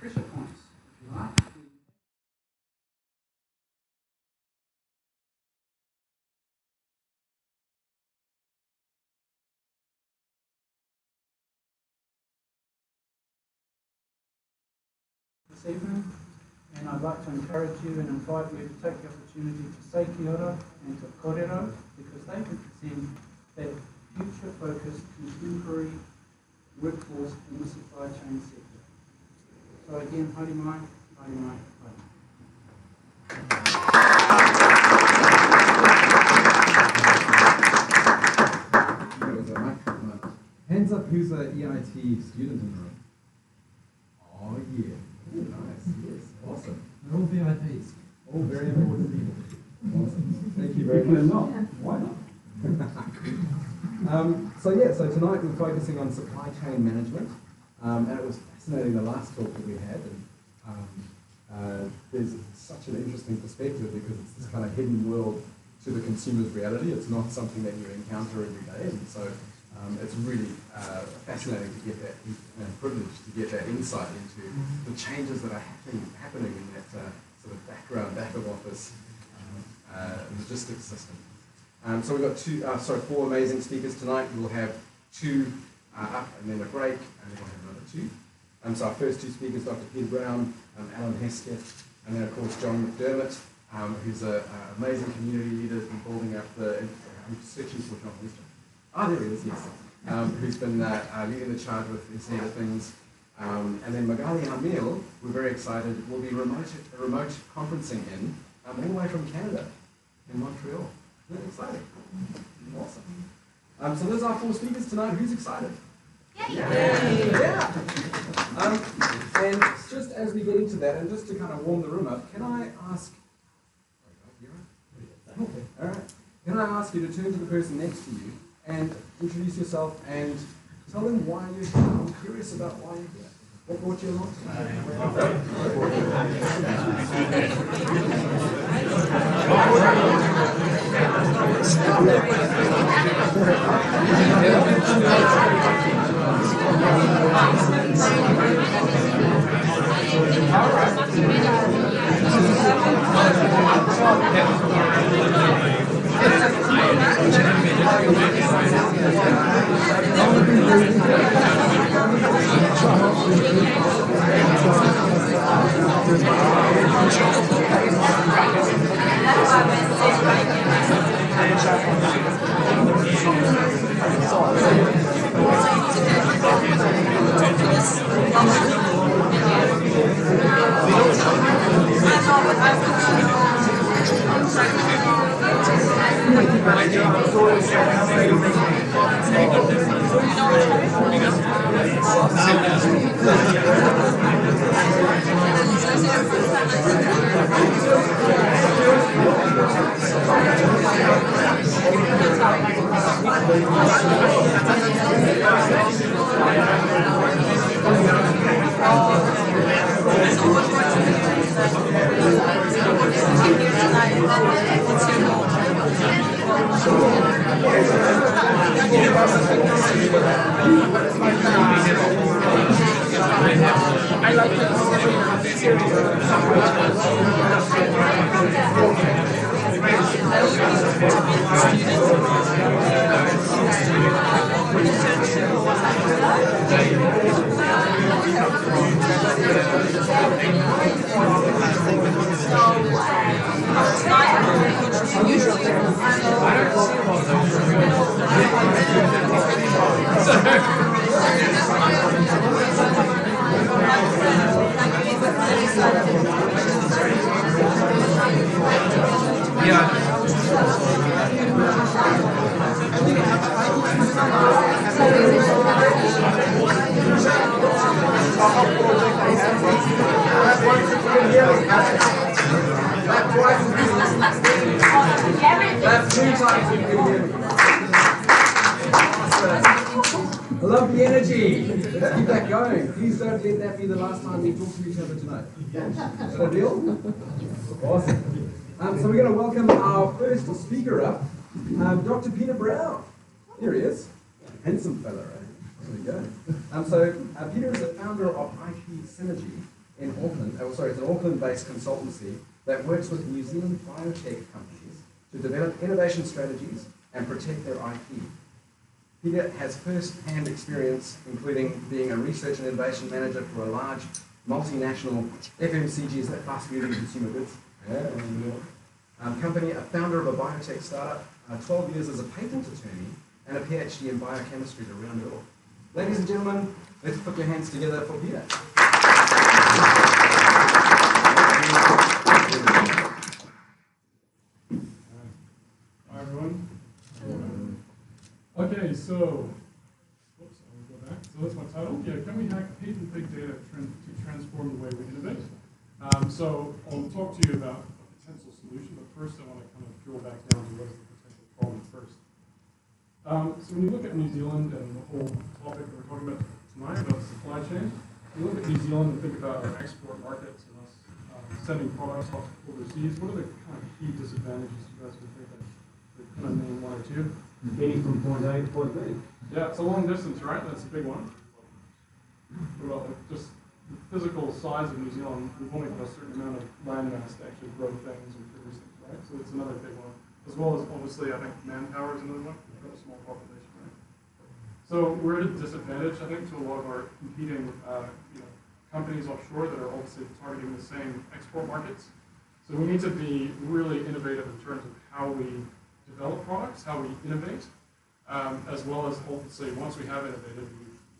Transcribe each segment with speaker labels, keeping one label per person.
Speaker 1: pressure points, if you like. This evening, and I'd like to encourage you and invite you to take the opportunity to say kia ora and to kōrero, because they represent that future-focused contemporary workforce in the supply chain sector. So again, haere mai, haere mai, haere mai.
Speaker 2: Hands up, who's an EIT student in the room? Oh yeah, ooh, nice, yes, awesome.
Speaker 3: They're all VIPs.
Speaker 2: All very important people. Awesome, thank you very much.
Speaker 1: Not. Why not?
Speaker 2: So tonight we're focusing on supply chain management, and it was fascinating the last talk that we had, and there's such an interesting perspective because it's this kind of hidden world to the consumer's reality. It's not something that you encounter every day, and so it's really fascinating to get that, and privileged to get that insight into the changes that are happening in that sort of background, back of office logistics system. So we've got four amazing speakers tonight. We'll have two up and then a break, and then we'll have another two. So our first two speakers, Dr. Peter Brown, Alan Hesketh, and then of course John McDermott, who's an amazing community leader, who's been building up I'm searching for John. There he is, yes. Who's been leading the charge with Internet of Things. And then Magali Hamil, we're very excited, will be remote conferencing in, all the way from Canada, in Montreal. Isn't that exciting? Awesome. So those are our four speakers tonight. Who's excited? Yeah. And just as we get into that, and just to kind of warm the room up, can I ask... All right. Can I ask you to turn to the person next to you and introduce yourself and tell them why you're here? I'm curious about why you're here. What brought you along I love the energy. Let's keep that going. Please don't let that be the last time we talk to each other tonight. Is that a deal? Awesome. So we're going to welcome our first speaker up, Dr. Peter Brown. Here he is. Handsome fella, right? There we go. Peter is the founder of IP Synergy in Auckland, it's an Auckland-based consultancy that works with New Zealand biotech companies to develop innovation strategies and protect their IP. Peter has first-hand experience, including being a research and innovation manager for a large multinational FMCG, is that fast-moving consumer goods? Company, a founder of a biotech startup, 12 years as a patent attorney, and a PhD in biochemistry to round it off. Ladies and gentlemen, let's put your hands together for Peter.
Speaker 3: Hi everyone. Okay, so, whoops, I'll go back. So that's my title. Yeah, can we hack patent big data to transform the way we innovate? So I'll talk to you about a potential solution, but first I want to kind of drill back down to what is the potential problem first. So when you look at New Zealand and the whole topic that we're talking about tonight, about supply chain, you look at New Zealand and think about our export markets and us sending products off overseas. What are the kind of key disadvantages you guys would think of? Kind of name one or two.
Speaker 4: Getting from point A to point B.
Speaker 3: Yeah, it's a long distance, right? That's a big one. What about like just the physical size of New Zealand? We've only got a certain amount of land mass to actually grow things and produce things, right? So it's another big one. As well as obviously, I think manpower is another one. We've got a small population, right? So we're at a disadvantage, I think, to a lot of our competing companies offshore that are obviously targeting the same export markets. So we need to be really innovative in terms of how we develop products, how we innovate, as well as obviously once we have innovated,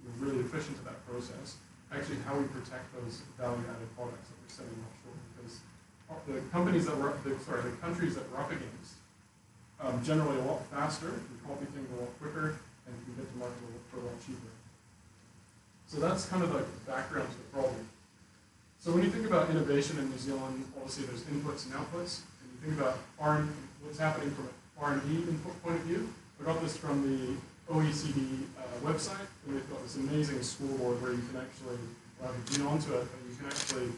Speaker 3: we're really efficient in that process, actually how we protect those value-added products that we're sending offshore. Because the countries that we're up against, generally a lot faster, can copy things a lot quicker, and can get to market for a lot cheaper. So that's kind of like the background to the problem. So when you think about innovation in New Zealand, obviously there's inputs and outputs, and you think about what's happening from an R&D input point of view. I got this from the OECD website, and they've got this amazing scoreboard where you can actually gene onto it, and you can actually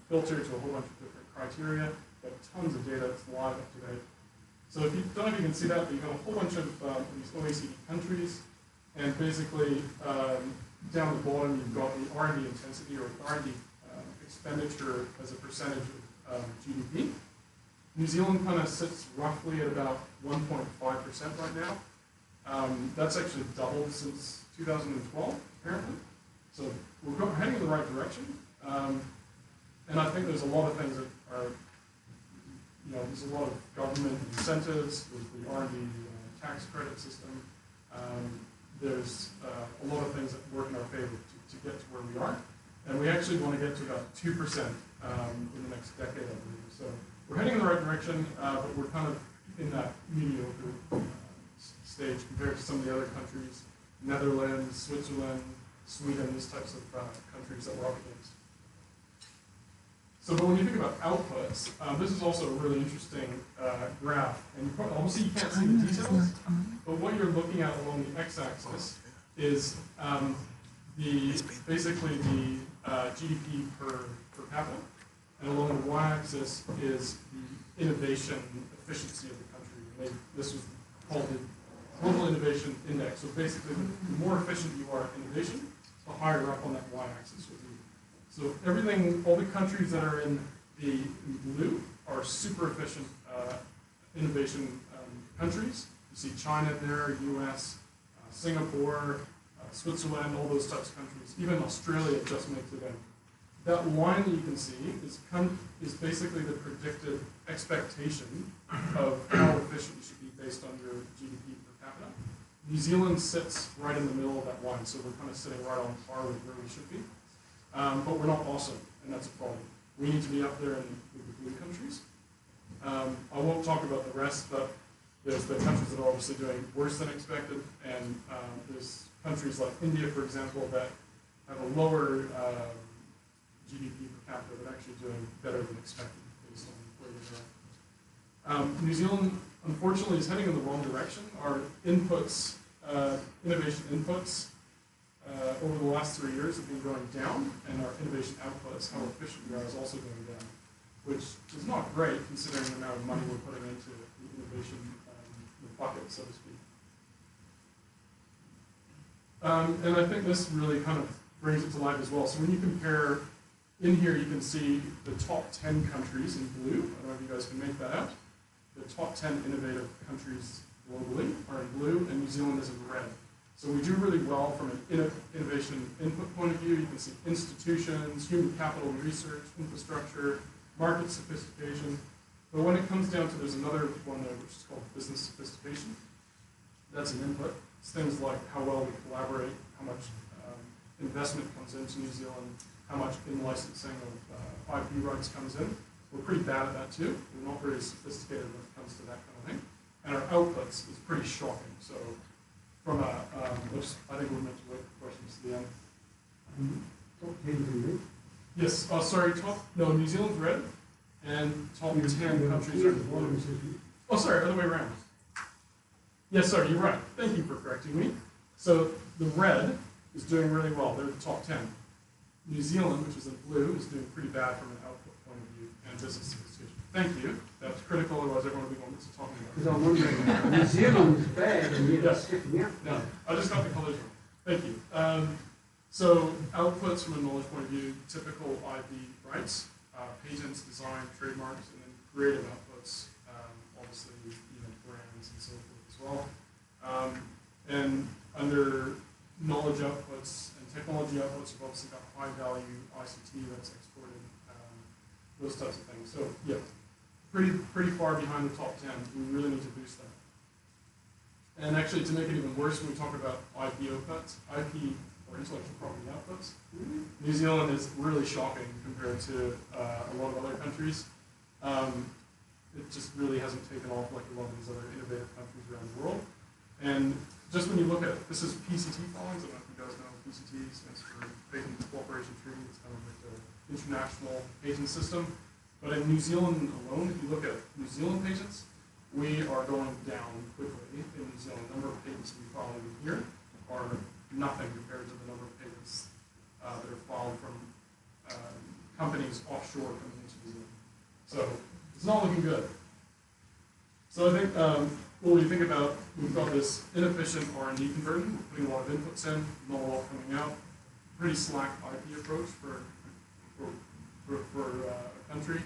Speaker 3: filter to a whole bunch of different criteria. Got tons of data, it's live up to date. So if you don't know if you can see that, but you've got a whole bunch of these OECD countries, and basically down the bottom you've got the R&D intensity or R&D expenditure as a percentage of GDP. New Zealand kind of sits roughly at about 1.5% right now. That's actually doubled since 2012, apparently. So we're heading in the right direction. And I think there's a lot of things that are, there's a lot of government incentives, there's the R&D tax credit system. There's a lot of things that work in our favor to get to where we are. And we actually want to get to about 2% in the next decade, I believe. So we're heading in the right direction, but we're kind of in that mediocre stage compared to some of the other countries, Netherlands, Switzerland, Sweden, these types of countries that we're up against. So, but when you think about outputs, this is also a really interesting graph. And obviously you can't see the details, but what you're looking at along the x-axis is basically the GDP per capita, and along the y-axis is the innovation efficiency of the country. This was called the Global Innovation Index. So basically, the more efficient you are at innovation, the higher up on that y-axis will be. So everything, all the countries that are in the blue are super efficient innovation countries. You see China there, US, Singapore, Switzerland, all those types of countries. Even Australia just makes it in. That line that you can see is basically the predicted expectation of how efficient you should be based on your GDP per capita. New Zealand sits right in the middle of that line, so we're kind of sitting right on par with where we should be. But we're not awesome, and that's a problem. We need to be up there in the blue countries. I won't talk about the rest, but there's the countries that are obviously doing worse than expected, and there's countries like India, for example, that have a lower GDP per capita, but actually doing better than expected based on where they are. New Zealand, unfortunately, is heading in the wrong direction. Our inputs, innovation inputs, over the last 3 years have been going down, and our innovation outputs, how efficient we are, is also going down, which is not great considering the amount of money we're putting into the innovation bucket, so to speak. And I think this really kind of brings it to life as well. So when you compare in here you can see the top 10 countries in blue. I don't know if you guys can make that out. The top 10 innovative countries globally are in blue, and New Zealand is in red. So we do really well from an innovation input point of view. You can see institutions, human capital and research, infrastructure, market sophistication. But when it comes down to, there's another one there which is called business sophistication. That's an input. It's things like how well we collaborate, how much investment comes into New Zealand, how much in-licensing of IP rights comes in. We're pretty bad at that too. We're not very sophisticated when it comes to that kind of thing. And our outputs is pretty shocking. So from a, I think we're meant to wait for questions to the end.
Speaker 4: Top 10 in red.
Speaker 3: Yes, sorry, New Zealand's red, and top 10 countries are blue. Oh, sorry, other way around. Yes, sorry, you're right. Thank you for correcting me. So the red is doing really well. They're the top 10. New Zealand, which is in blue, is doing pretty bad from an output point of view and business sophistication. Thank you. That's critical, otherwise everyone will be going, what's he talking about?
Speaker 4: Because I'm wondering, New Zealand is bad and yet it's sticking out.
Speaker 3: No, I just got the colors wrong. Thank you. So outputs from a knowledge point of view, typical IP rights, patents, design, trademarks, and then creative outputs, obviously brands and so forth as well. And under knowledge outputs and technology outputs, we've obviously got high value ICT that's exported, those types of things. So yeah, pretty far behind the top 10. We really need to boost that. And actually, to make it even worse, when we talk about IP outputs, IP or intellectual property outputs, New Zealand is really shocking compared to a lot of other countries. It just really hasn't taken off like a lot of these other innovative countries around the world. And just when you look at, this is PCT filings, I don't know if you guys know what PCT stands for Patent Cooperation Treaty. It's kind of like the international patent system. But in New Zealand alone, if you look at New Zealand patents, we are going down quickly in New Zealand. The number of patents we file in here are nothing compared to the number of patents that are filed from companies offshore coming into New Zealand. So it's not looking good. So I think when we think about, we've got this inefficient R&D conversion, we're putting a lot of inputs in, not a lot coming out, pretty slack IP approach for a country,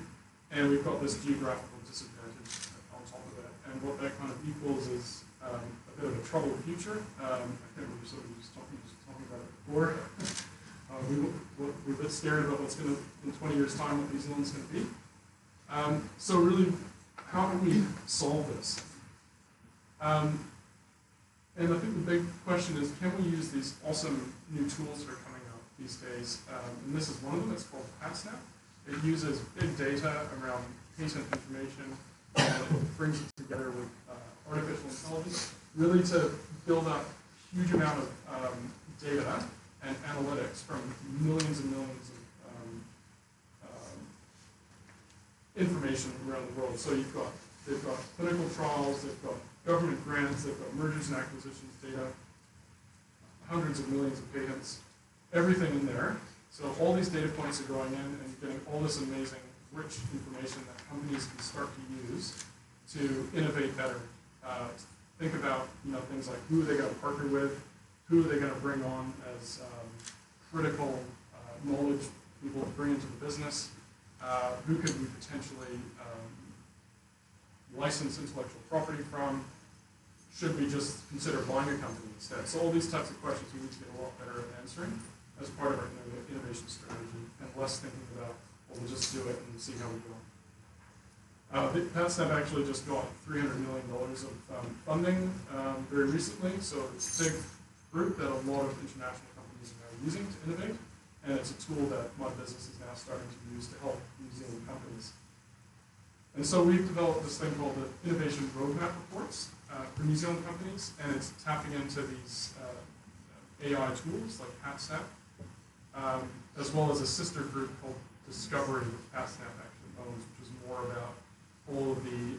Speaker 3: and we've got this geographical disadvantage on top of it. And what that kind of equals is a bit of a troubled future. I can't remember, so we were just talking about it before. We're a bit scared about what's going to, in 20 years' time, what New Zealand's going to be. So really, how can we solve this? And I think the big question is, can we use these awesome new tools that are coming out these days? And this is one of them. It's called PatSnap. It uses big data around patent information, and it brings it together with artificial intelligence, really to build up a huge amount of data and analytics from millions and millions of information around the world. So they've got clinical trials, they've got government grants, they've got mergers and acquisitions data, hundreds of millions of patents, everything in there. So all these data points are going in and getting all this amazing, rich information that companies can start to use to innovate better. Think about things like who are they going to partner with, who are they going to bring on as critical knowledge people to bring into the business, who could we potentially license intellectual property from, should we just consider buying a company instead? So all these types of questions we need to get a lot better at answering as part of our innovation strategy, and less thinking about, well, we'll just do it and see how we go. PatSnap actually just got $300 million of funding very recently, so it's a big group that a lot of international companies are now using to innovate, and it's a tool that my business is now starting to use to help New Zealand companies. And so we've developed this thing called the Innovation Roadmap Reports for New Zealand companies, and it's tapping into these AI tools like PatSnap, as well as a sister group called Discovery, which PatSnap actually owns, which is more about all of the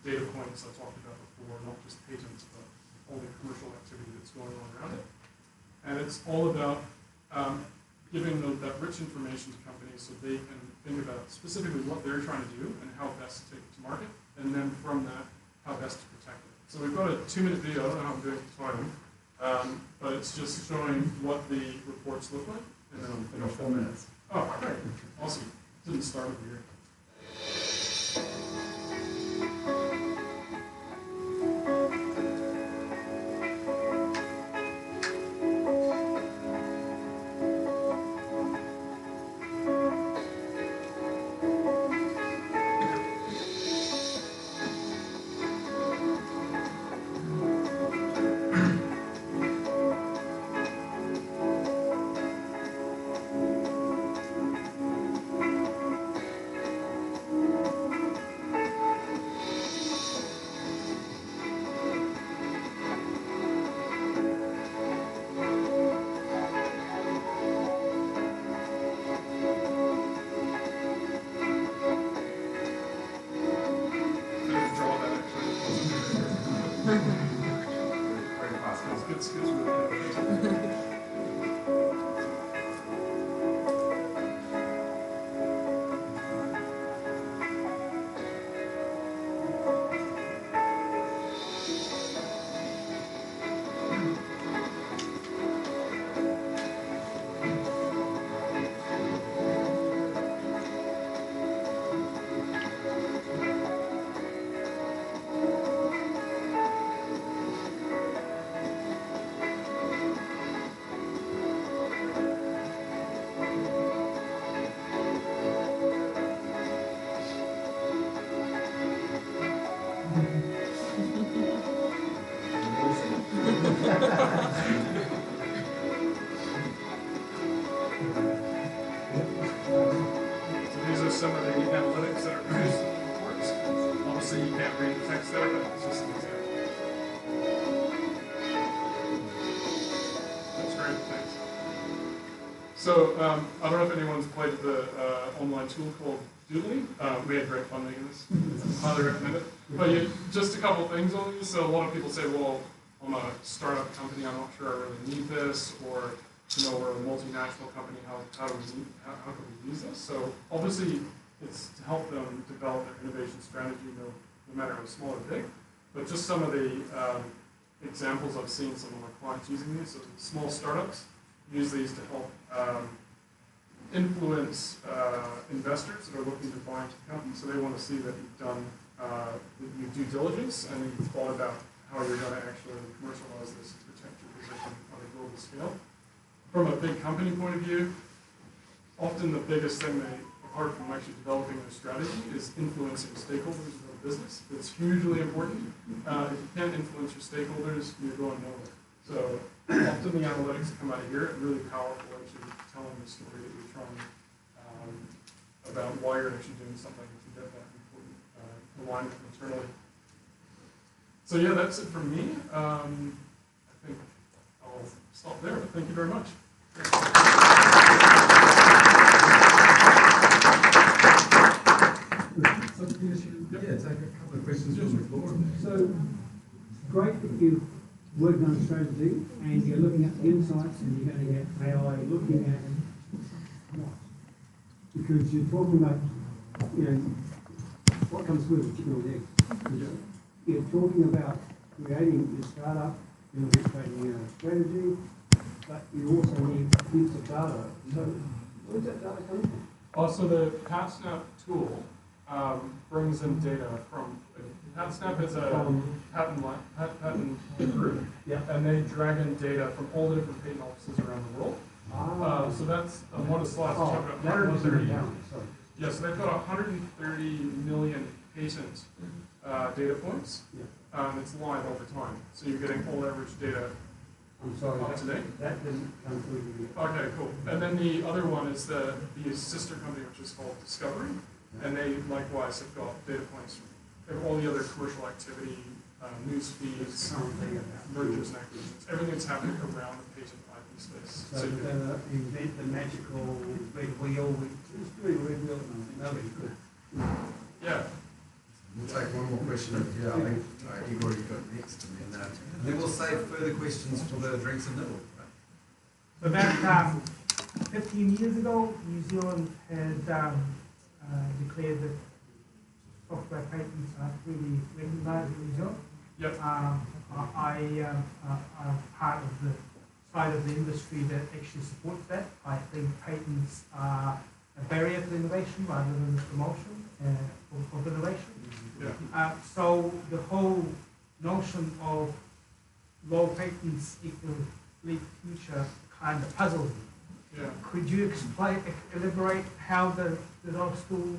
Speaker 3: data points I talked about before, not just patents, but all the commercial activity that's going on around it. And it's all about giving that rich information to companies so they can think about specifically what they're trying to do and how best to take it to market, and then from that, how best to protect it. So we've got a 2-minute video, I don't know how I'm doing for time, but it's just showing what the reports look like, and then I'll finish
Speaker 2: 4 minutes.
Speaker 3: Oh, great. Awesome. Didn't start over here. Some of the analytics that are produced in the reports. Obviously, you can't read the text there, but it's just an example. That's great, thanks. So, I don't know if anyone's played the online tool called Doodly. We had great fun making this. Highly recommend it. But just a couple things on these. So, a lot of people say, well, I'm a startup company, I'm not sure I really need this, or we're a multinational company, how can we use this? So obviously it's to help them develop their innovation strategy, no matter how small or big. But just some of the examples I've seen some of my clients using these, so small startups use these to help influence investors that are looking to buy into the company. So they want to see that you've done your due diligence and you've thought about how you're going to actually commercialize this to protect your position on a global scale. From a big company point of view, often the biggest thing apart from actually developing a strategy, is influencing stakeholders in the business. It's hugely important. If you can't influence your stakeholders, you're going nowhere. So often the analytics that come out of here are really powerful, actually telling the story that you're trying about why you're actually doing something to get that important alignment internally. So yeah, that's it from me. I think I'll stop there, but thank you very much.
Speaker 5: Yeah, take a couple of questions from the floor.
Speaker 4: So, great that you've worked on a strategy and you're looking at the insights and you're going to get AI looking at what? Because you're talking about, what comes with the chicken or the egg. You're talking about creating your startup, you're creating a strategy, but you also need heaps of data. So, where's that data coming from?
Speaker 3: Also, the PatSnap tool brings in data from PatSnap is a patent group, and they drag in data from all the different patent offices around the world. So that's one of the slides to talk about 130. Yeah, so they've got 130 million patent data points. It's live all the time, so you're getting all average data.
Speaker 4: I'm sorry,
Speaker 3: up to date.
Speaker 4: that didn't come through to me.
Speaker 3: Okay, cool. And then the other one is the sister company, which is called Discovery, and they likewise have got data points from all the other commercial activity, news feeds, mergers and acquisitions, everything that's happening around the patent IP space.
Speaker 4: So you're going to invent the magical red wheel, it's really red wheel, nobody could.
Speaker 3: Yeah.
Speaker 5: We'll take one more question over here. I think Igor, you got next, and then we'll save further questions for the drinks and nibble. Right?
Speaker 6: About 15 years ago, New Zealand had declared that software patents are really recognized in New Zealand.
Speaker 3: Yep.
Speaker 6: I'm part of the side of the industry that actually supports that. I think patents are a barrier to innovation rather than a promotion of innovation. So the whole notion of low patents equal bleak future kind of puzzles me.
Speaker 3: Yeah.
Speaker 6: Could you elaborate how those two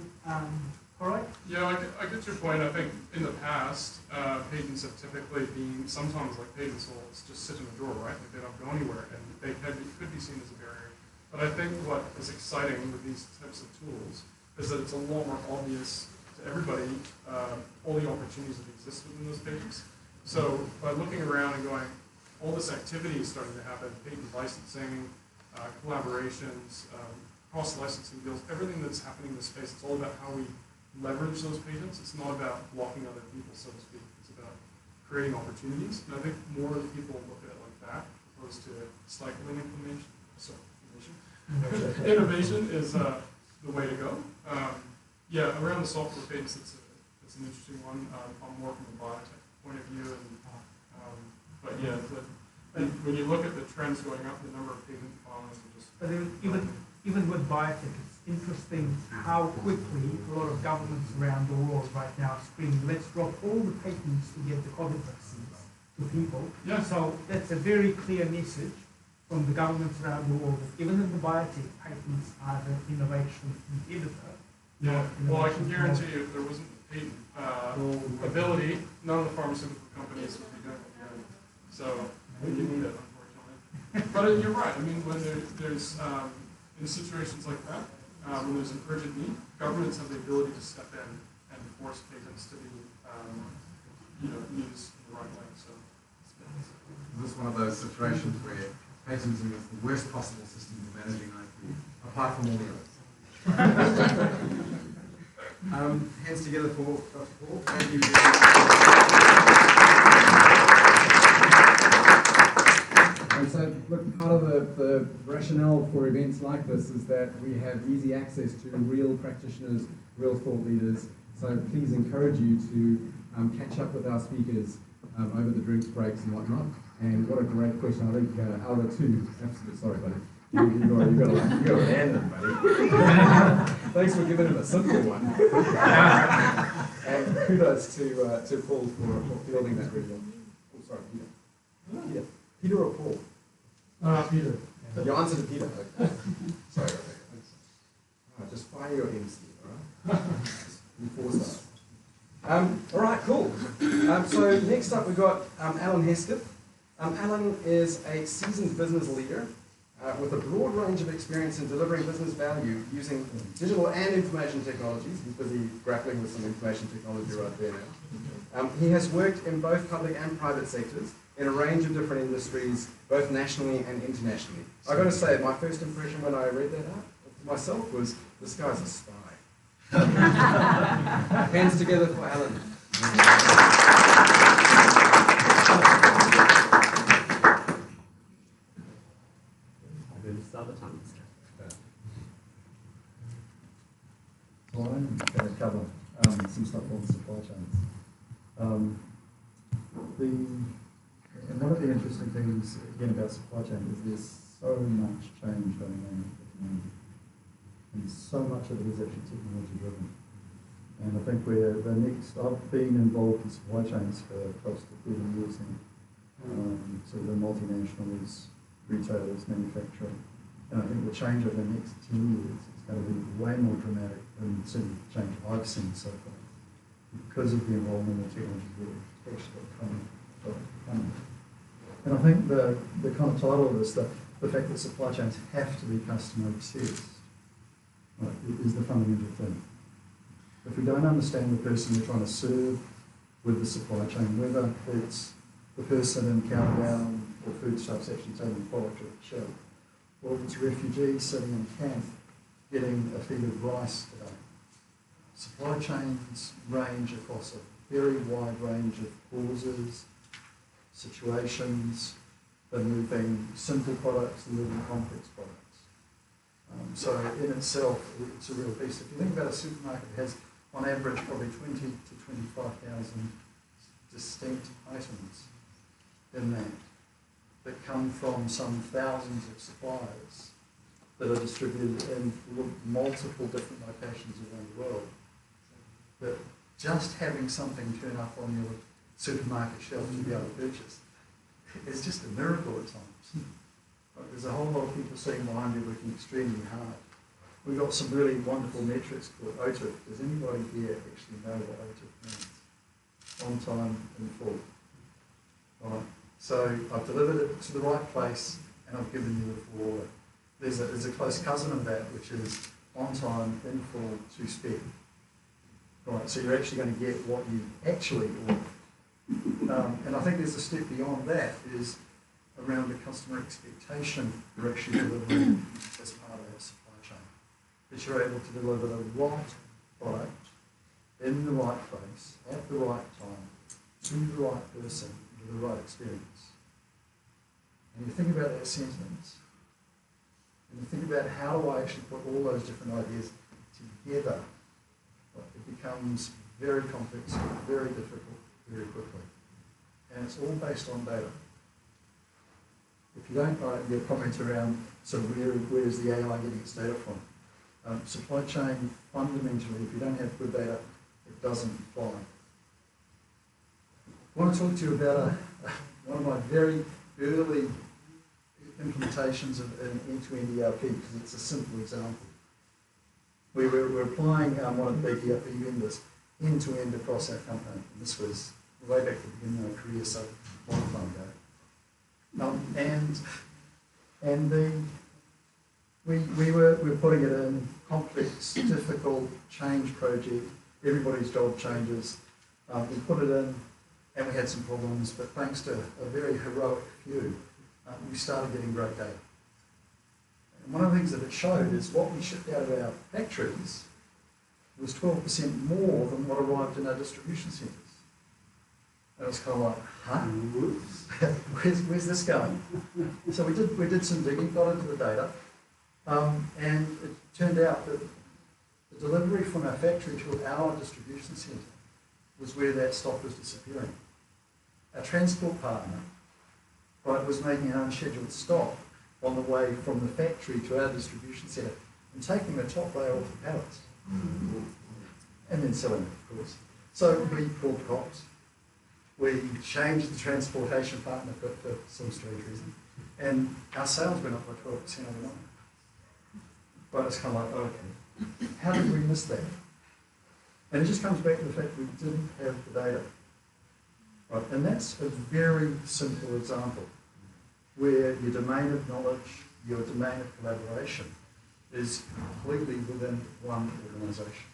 Speaker 6: correlate?
Speaker 3: Yeah, I get your point. I think in the past, patents have typically been, sometimes like patent souls, just sit in a drawer, right? Like they don't go anywhere, and they could be seen as a barrier. But I think what is exciting with these types of tools is that it's a lot more obvious to everybody all the opportunities that exist within those patents. So by looking around and going, all this activity is starting to happen, patent licensing, collaborations, cross-licensing deals, everything that's happening in this space, it's all about how we leverage those patents. It's not about blocking other people, so to speak. It's about creating opportunities. And I think more people look at it like that, as opposed to stifling information. Innovation is the way to go. Yeah, around the software patents, it's an interesting one. I'm more from a biotech point of view, but yeah, when you look at the trends going up, the number of patent filings are just.
Speaker 6: But even with biotech, it's interesting how quickly a lot of governments around the world right now are screaming, let's drop all the patents to get the COVID vaccines to people.
Speaker 3: Yeah.
Speaker 6: So that's a very clear message from the governments around the world that even in the biotech, patents are the innovation inhibitor.
Speaker 3: Yeah, well, I can guarantee you if there wasn't patent ability, none of the pharmaceutical companies would be doing what they're doing. So you need it, unfortunately. But you're right. I mean, when there's in situations like that, when there's an urgent need, governments have the ability to step in and force patents to be, used in the right way. So
Speaker 5: Is this one of those situations where patenting is the worst possible system for managing IP, apart from all the others? Hands together for Dr. Paul. Thank you.
Speaker 2: And so, look, part of the rationale for events like this is that we have easy access to real practitioners, real thought leaders. So please encourage you to catch up with our speakers over the drinks breaks and whatnot. And what a great question. I think Alva too. Absolutely, sorry, buddy. You got to land it, buddy. Thanks for giving it a simple one. And kudos to Paul for fielding that really well. Oh, sorry, Peter. Peter or Paul?
Speaker 1: Peter.
Speaker 2: Your answer to Peter. Okay. Sorry, Rebecca. Just fire your MC, all right? Enforce that. All right, cool. So next up we've got Alan Hesketh. Alan is a seasoned business leader with a broad range of experience in delivering business value using digital and information technologies. He's busy grappling with some information technology right there now. He has worked in both public and private sectors in a range of different industries, both nationally and internationally. I've got to say, my first impression when I read that out to myself was, this guy's a spy. Hands together for Alan.
Speaker 7: So I'm going to cover some stuff on supply chains. And one of the interesting things, again, about supply chain is there's so much change going on at the moment. And so much of it is actually technology driven. And I think I've been involved in supply chains for close to 30 years now. So the multinationals, retailers, manufacturing. And I think the change over the next 10 years is going to be way more dramatic than certainly the change I've seen so far. Because of the involvement of technology really actually coming. And I think the kind of title of this, the fact that supply chains have to be customer obsessed, right, is the fundamental thing. If we don't understand the person we're trying to serve with the supply chain, whether it's the person in countdown or foodstuffs actually taking the product to the shelf, or if it's refugees sitting in camp getting a feed of rice today. Supply chains range across a very wide range of causes, situations. They're moving simple products, they're moving complex products. So in itself, it's a real beast. If you think about a supermarket, it has on average probably 20 to 25,000 distinct items in that. that come from some thousands of suppliers that are distributed in multiple different locations around the world. That just having something turn up on your supermarket shelf to be able to purchase is just a miracle at times. Right? There's a whole lot of people sitting behind you working extremely hard. We've got some really wonderful metrics called OTIF. Does anybody here actually know what OTIF means? On time, in full. Right. So I've delivered it to the right place and I've given you the full order. There's a close cousin of that, which is on time, in full, to spec. Right, so you're actually going to get what you actually order. And I think there's a step beyond that, is around the customer expectation you're actually delivering as part of that supply chain. That you're able to deliver the right product in the right place, at the right time, to the right person, with the right experience. And you think about that sentence, and you think about how do I actually put all those different ideas together, it becomes very complex, very difficult, very quickly. And it's all based on data. If you don't write your comment around sort of where is the AI getting its data from, supply chain fundamentally, if you don't have good data, it doesn't fly. I want to talk to you about one of my very early implementations of an end-to-end ERP, because it's a simple example. We were applying one of the big ERP vendors end-to-end across our company. And this was way back at the beginning of my career, so a long time ago. We were putting it in, complex, difficult change project. Everybody's job changes. We put it in, and we had some problems, but thanks to a very heroic few, we started getting great data. And one of the things that it showed is what we shipped out of our factories was 12% more than what arrived in our distribution centres. And it was kind of like, huh? Where's this going? So we did some digging, got into the data, and it turned out that the delivery from our factory to our distribution centre was where that stock was disappearing. Our transport partner, right, was making an unscheduled stop on the way from the factory to our distribution centre and taking the top layer off the pallets. And then selling it, of course. So we called the cops. We changed the transportation partner for some strange reason. And our sales went up by 12% overnight. But it's kind of like, okay, how did we miss that? And it just comes back to the fact we didn't have the data. Right? And that's a very simple example where your domain of knowledge, your domain of collaboration is completely within one organisation.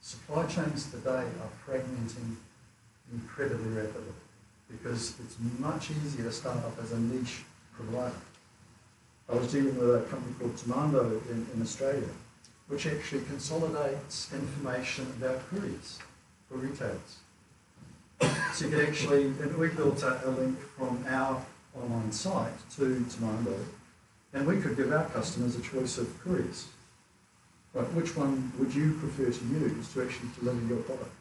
Speaker 7: Supply chains today are fragmenting incredibly rapidly because it's much easier to start up as a niche provider. I was dealing with a company called Tamando in Australia, which actually consolidates information about couriers for retailers. So you could actually, and we built a link from our online site to Tamando, and we could give our customers a choice of couriers. Right, which one would you prefer to use to actually deliver your product?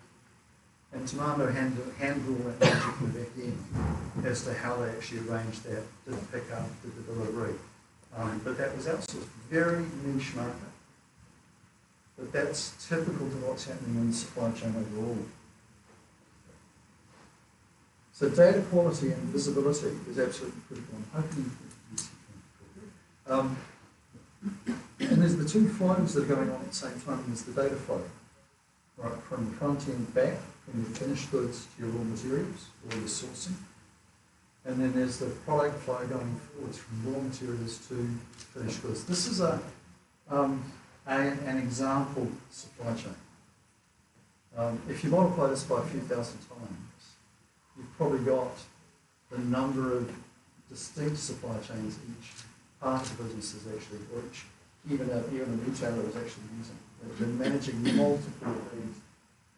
Speaker 7: And Tamando handled that magic in the back end as to how they actually arranged that, did the pickup, did the delivery. But that was outsourced, very niche market. But that's typical to what's happening in the supply chain overall. So data quality and visibility is absolutely critical. I'm hoping you can see and there's the two flows that are going on at the same time. There's the data flow, right, from the front end back, from your finished goods to your raw materials or your sourcing. And then there's the product flow going forwards from raw materials to finished goods. This is an example supply chain. If you multiply this by a few thousand times, you've probably got the number of distinct supply chains each part of the business is actually, or each, even a retailer is actually using. They're managing multiple of these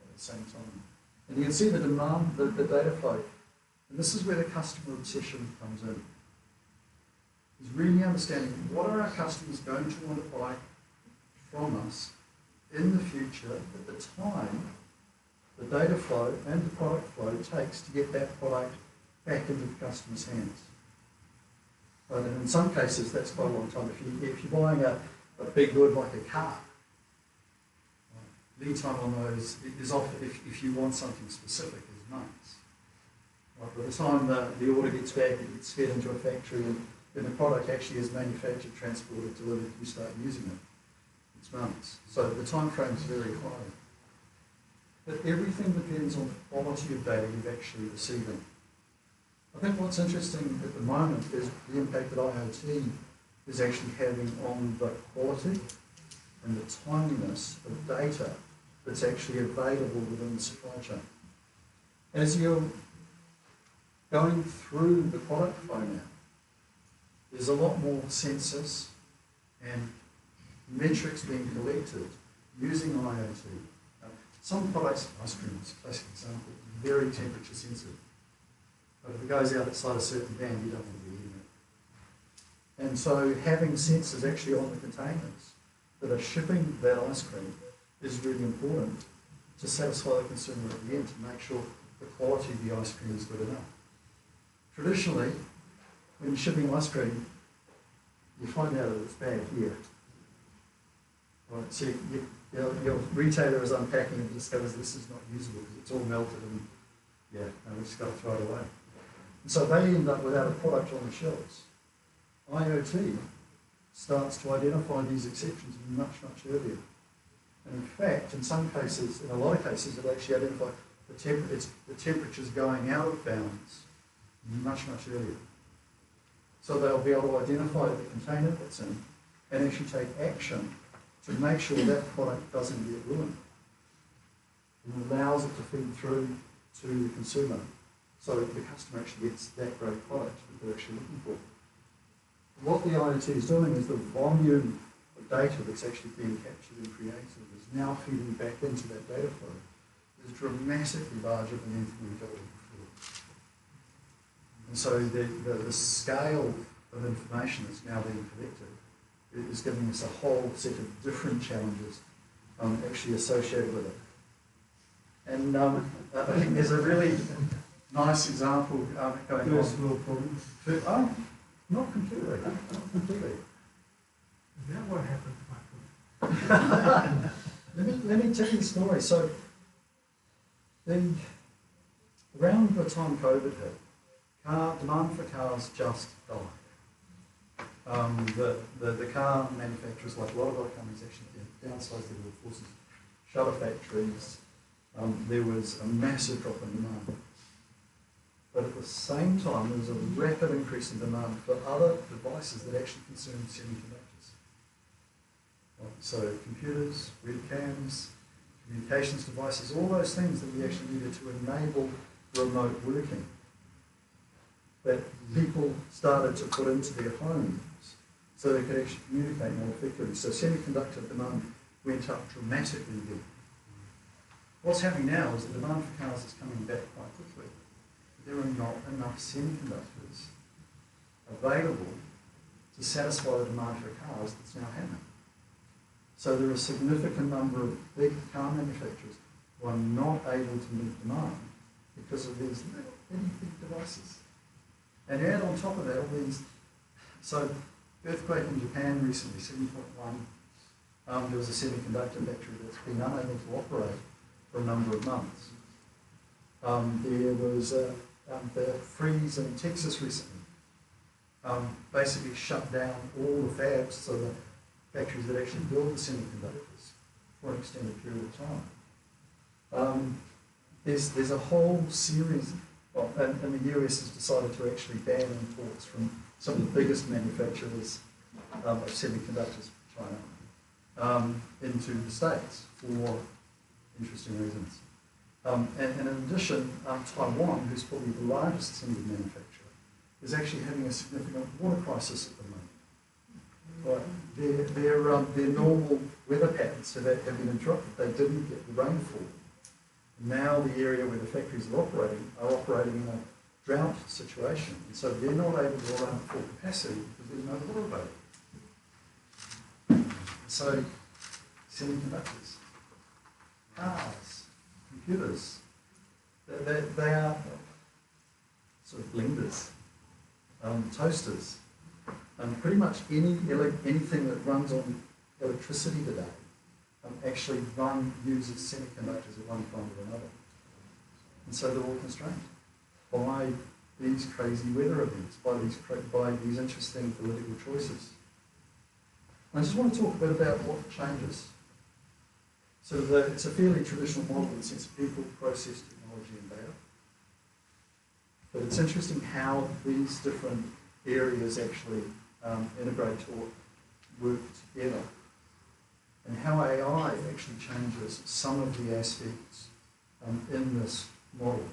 Speaker 7: at the same time. And you can see the demand, the data flow. And this is where the customer obsession comes in. Is really understanding what are our customers going to want to buy from us in the future at the time the data flow and the product flow takes to get that product back into the customer's hands. Right? And in some cases, that's quite a long time. If you're buying a big good like a car, lead time on those is often, if you want something specific, is months. Right? By the time the order gets back, it gets fed into a factory, and then the product actually is manufactured, transported, delivered, you start using it, it's months. So the time frame is very high. But everything depends on the quality of data you're actually receiving. I think what's interesting at the moment is the impact that IoT is actually having on the quality and the timeliness of data that's actually available within the supply chain. As you're going through the product flow now, there's a lot more sensors and metrics being collected using IoT. Some products, ice cream is a classic example, very temperature sensitive. But if it goes outside a certain band, you don't want to be eating it. And so having sensors actually on the containers that are shipping that ice cream is really important to satisfy the consumer at the end, to make sure the quality of the ice cream is good enough. Traditionally, when you're shipping ice cream, you find out that it's bad here. Right, so your retailer is unpacking and discovers this is not usable because it's all melted and we just got to throw it away. And so they end up without a product on the shelves. IoT starts to identify these exceptions much, much earlier. And in fact, in some cases, in a lot of cases, it actually identifies the temperatures going out of bounds much, much earlier. So they'll be able to identify the container that's in and actually take action to make sure that product doesn't get ruined. And allows it to feed through to the consumer so that the customer actually gets that great product that they're actually looking for. What the IoT is doing is the volume of data that's actually being captured and created is now feeding back into that data flow is dramatically larger than anything we've ever before. And so the scale of information that's now being collected is giving us a whole set of different challenges actually associated with it. And I think there's a really nice example going
Speaker 4: First
Speaker 7: on.
Speaker 4: world problem.
Speaker 7: Not completely, not completely.
Speaker 6: Is that what happened to my food?
Speaker 7: Let me tell you the story. So, around the time COVID hit, demand for cars just died. The car manufacturers, like a lot of other companies, actually downsized their workforces, shutter factories. There was a massive drop in demand. But at the same time, there was a rapid increase in demand for other devices that actually consumed semiconductors. So computers, webcams, communications devices, all those things that we actually needed to enable remote working, that people started to put into their homes so they could actually communicate more effectively. So semiconductor demand went up dramatically again. What's happening now is the demand for cars is coming back quite quickly. There are not enough semiconductors available to satisfy the demand for cars that's now happening. So there are a significant number of big car manufacturers who are not able to meet demand because of these little bitty big devices. And add on top of that all these, so earthquake in Japan recently, 7.1, there was a semiconductor factory that's been unable to operate for a number of months. There was the freeze in Texas recently, basically shut down all the fabs, so the factories that actually build the semiconductors for an extended period of time. There's a whole series, and the US has decided to actually ban imports from some of the biggest manufacturers of semiconductors from China into the States for interesting reasons. And in addition, Taiwan, who's probably the largest semi manufacturer, is actually having a significant water crisis at the moment. Right. Their normal weather patterns have been interrupted. They didn't get the rainfall. Now the area where the factories are operating in a drought situation, and so they're not able to run at full capacity because there's no water available. So semiconductors, cars, computers, they are sort of blenders, toasters. Pretty much anything that runs on electricity today actually uses semiconductors at one time or another. And so they're all constrained by these crazy weather events, by these interesting political choices. I just want to talk a bit about what changes. So it's a fairly traditional model in the sense of people, process, technology, and data. But it's interesting how these different areas actually integrate or work together, and how AI actually changes some of the aspects in this model.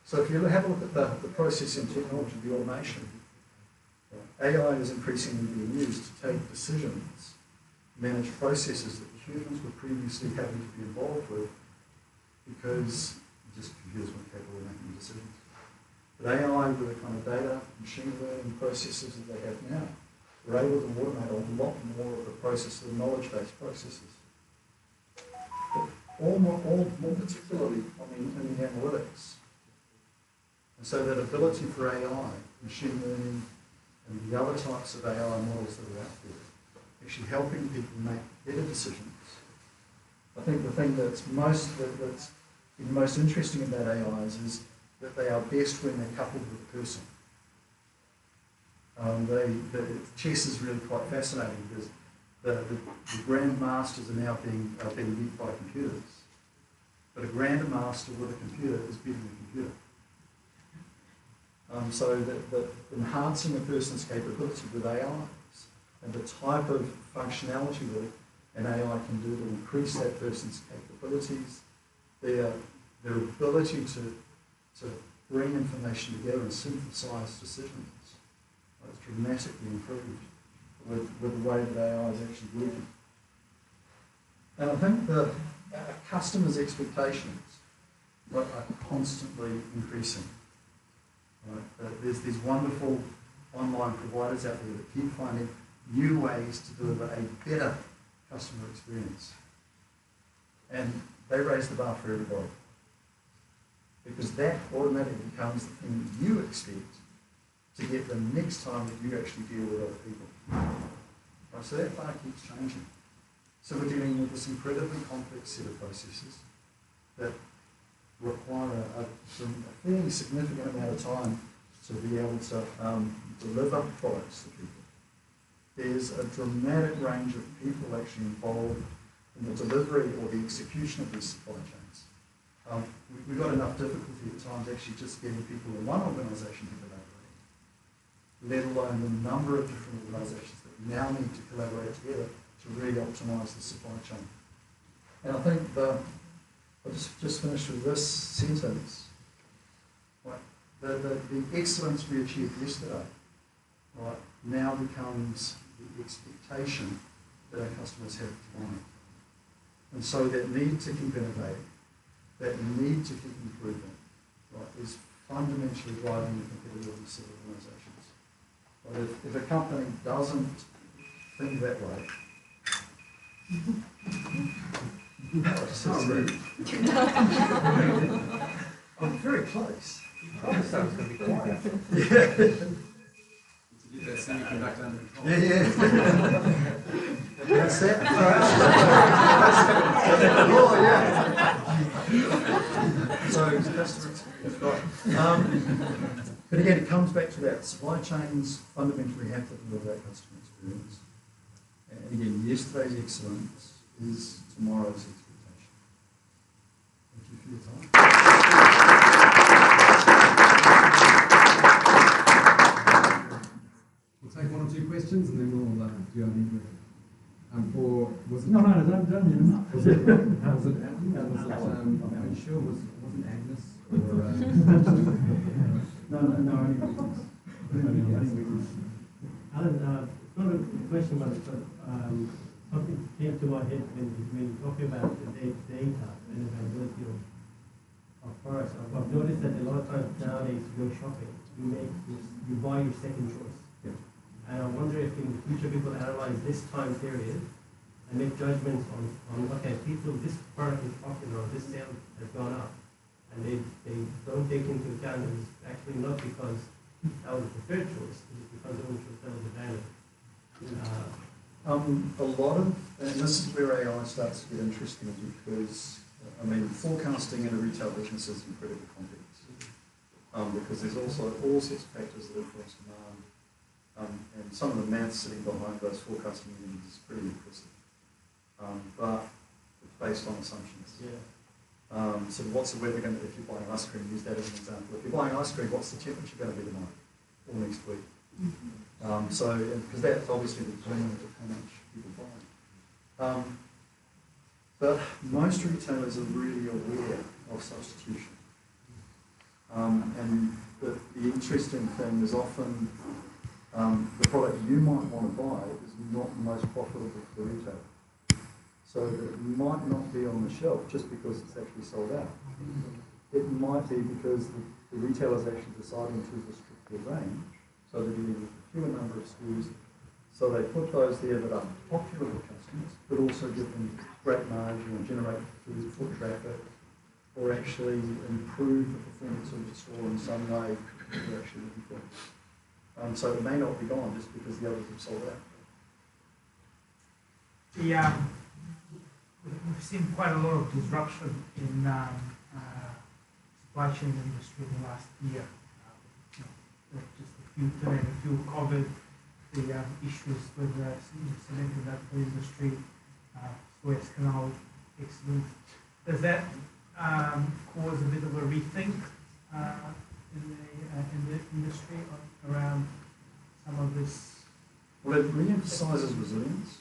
Speaker 7: So if you have a look at the processing technology, the automation, AI is increasingly being used to take decisions, manage processes that humans were previously having to be involved with because just computers weren't capable of making decisions. But AI, with the kind of data, machine learning processes that they have now, we're able to automate a lot more of the process, the knowledge-based processes. But more particularly, in the analytics. And so that ability for AI, machine learning, and the other types of AI models that are out there, actually helping people make better decisions. I think the thing that's most interesting about AIs is that they are best when they're coupled with a person. Chess is really quite fascinating because the grandmasters are now being beat by computers. But a grandmaster with a computer is beating a computer. So that enhancing a person's capability with AIs and the type of functionality that an AI can do to increase that person's capabilities, their ability to bring information together and synthesize decisions, it's dramatically improved with the way that AI is actually working. And I think our customers' expectations are constantly increasing. Right? There's these wonderful online providers out there that keep finding new ways to deliver a better customer experience. And they raise the bar for everybody. Because that automatically becomes the thing that you expect to get the next time that you actually deal with other people. Right? So that bar keeps changing. So we're dealing with this incredibly complex set of processes that require a fairly significant amount of time to be able to deliver products to people. There's a dramatic range of people actually involved in the delivery or the execution of these supply chains. We've got enough difficulty at times actually just getting people in one organisation to collaborate, let alone the number of different organisations that now need to collaborate together to really optimise the supply chain. And I think I'll just finish with this sentence. Right? The excellence we achieved yesterday, right, now becomes the expectation that our customers have tomorrow. And so that need to keep innovating, that need to keep improving, right, is fundamentally driving the competitiveness of organisations. But if a company doesn't think that way, I'm very close.
Speaker 5: I thought it was going to be quiet.
Speaker 7: Yeah.
Speaker 5: To get that semiconductor under control.
Speaker 7: Yeah. That's it. Oh, yeah. So, customer experience, right. But again, it comes back to that. Supply chains fundamentally have to deliver that customer experience. And again, yesterday's excellence is tomorrow's expectation. Thank you for your time.
Speaker 2: We'll take one or two questions and then we'll do our meeting. Was it?
Speaker 1: No, don't need them.
Speaker 2: Was it? I'm sure wasn't Agnes or?
Speaker 1: No, only weakness.
Speaker 8: Alan, it's not a question, but something came to my head when you talking about the data and availability of products. I've noticed that a lot of times nowadays you go shopping, you buy your second choice.
Speaker 2: Yeah.
Speaker 8: And I wonder if in the future people analyze this time period and make judgments on okay, people, this product is popular or this sale has gone up. And they don't take into account that it's actually not because that was the preferred choice, because it was available.
Speaker 7: A lot of, and this is where AI starts to get interesting, because, I mean, forecasting in a retail business is incredibly complex. Because there's also all sorts of factors that influence demand. And some of the maths sitting behind those forecasting units is pretty impressive. But it's based on assumptions.
Speaker 8: Yeah.
Speaker 7: So what's the weather going to be if you're buying ice cream? Use that as an example. If you're buying ice cream, what's the temperature going to be tomorrow or next week? So, because that's obviously the determinant of how much people buy. But most retailers are really aware of substitution. And the interesting thing is often the product you might want to buy is not the most profitable for the retailer. So it might not be on the shelf just because it's actually sold out. It might be because the retailer is actually deciding to restrict their range, so they're dealing with a fewer number of SKUs. So they put those there that are popular with customers, but also give them great margin or generate foot traffic, or actually improve the performance of the store in some way that they're actually looking for. So it may not be gone just because the others have sold out.
Speaker 6: We've seen quite a lot of disruption in supply chain industry in the last year. Just a few COVID, the issues with the semiconductor industry, Suez Canal accident. Does that cause a bit of a rethink in the industry around some of this?
Speaker 7: Well, it re-emphasises resilience.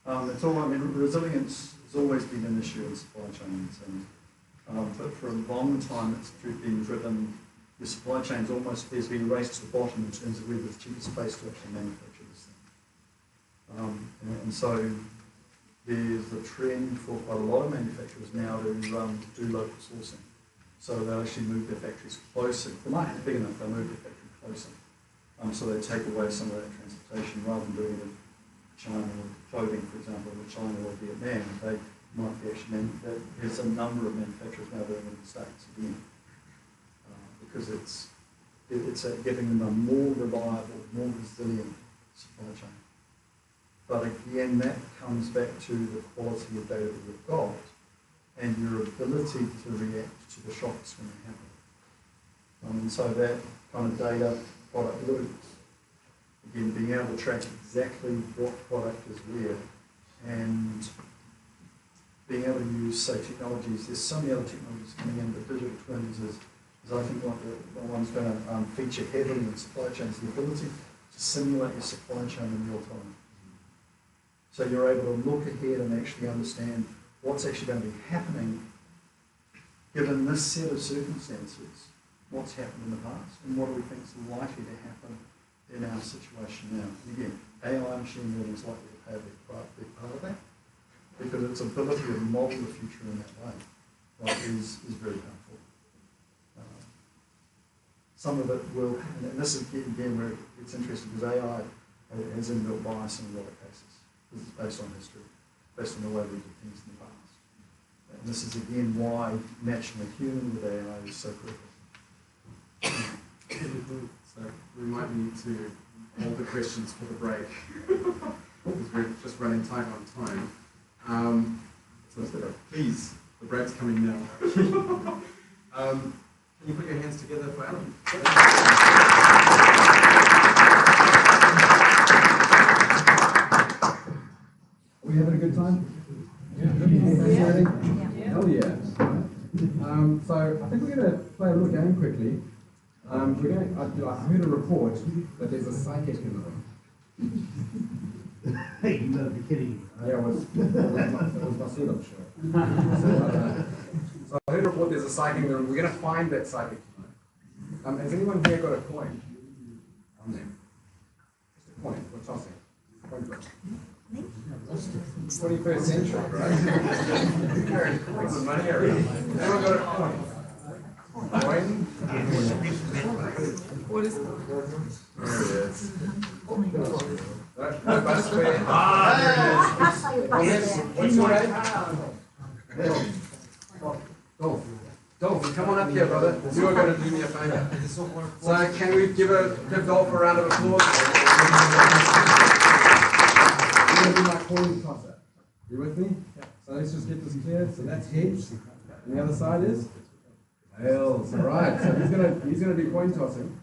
Speaker 7: It's all, I mean, resilience has always been an issue in supply chains, but for a long time it's been driven, the supply chains almost, there's been a race to the bottom in terms of where the cheapest place to actually manufacture this thing. And so there's a trend for quite a lot of manufacturers now to do local sourcing. So they'll actually move their factories closer. The market's big enough, they'll move their factory closer. So they take away some of that transportation rather than doing it in China or clothing, for example, in China or Vietnam. They might be actually, there's a number of manufacturers now doing it in the States again. Because it's giving them a more reliable, more resilient supply chain. But again, that comes back to the quality of data that you've got and your ability to react to the shocks when they happen. And so that kind of data, product loops, again, being able to track exactly what product is where and being able to use, say, technologies. There's so many other technologies coming in, but digital twins is I think like the one's going to feature heavily in supply chains, the ability to simulate your supply chain in real time. So you're able to look ahead and actually understand what's actually going to be happening given this set of circumstances, what's happened in the past, and what do we think is likely to happen in our situation now. And again, AI machine learning is likely to play a big part of that, because its ability to model the future in that way is very powerful. Some of it will, and this is again where it's interesting, because AI has inbuilt bias in a lot of cases. This is based on history, based on the way we did things in the past. And this is again why matching a human with AI is so critical.
Speaker 5: So we might need to hold the questions for the break, because we're just running tight on time. So please, the break's coming now. Can you put your hands together for Alan?
Speaker 2: Are we having a good time? Yeah. Hell yeah. So I think we're going to play a little game quickly. I heard a report that there's a psychic in the room.
Speaker 8: Hey, you must be kidding me.
Speaker 2: Yeah, it was my pseudo show. So I heard a report there's a psychic in the room. We're going to find that psychic tonight. Has anyone here got a coin? Just a coin. We're tossing. Coin flip. 21st century, right? Carrying coins and money around. Anyone got a coin? Coin?
Speaker 9: What is it?
Speaker 2: There it is. No, but square. There it is. What's your name? Dolph. Dolph, come on up here, brother. You are going to do me a favour. So can we give Dolph a round of applause? You're going to be my coin tosser. You with me? So let's just get this clear. So that's heads. And the other side is tails. All right. So he's gonna do coin tossing.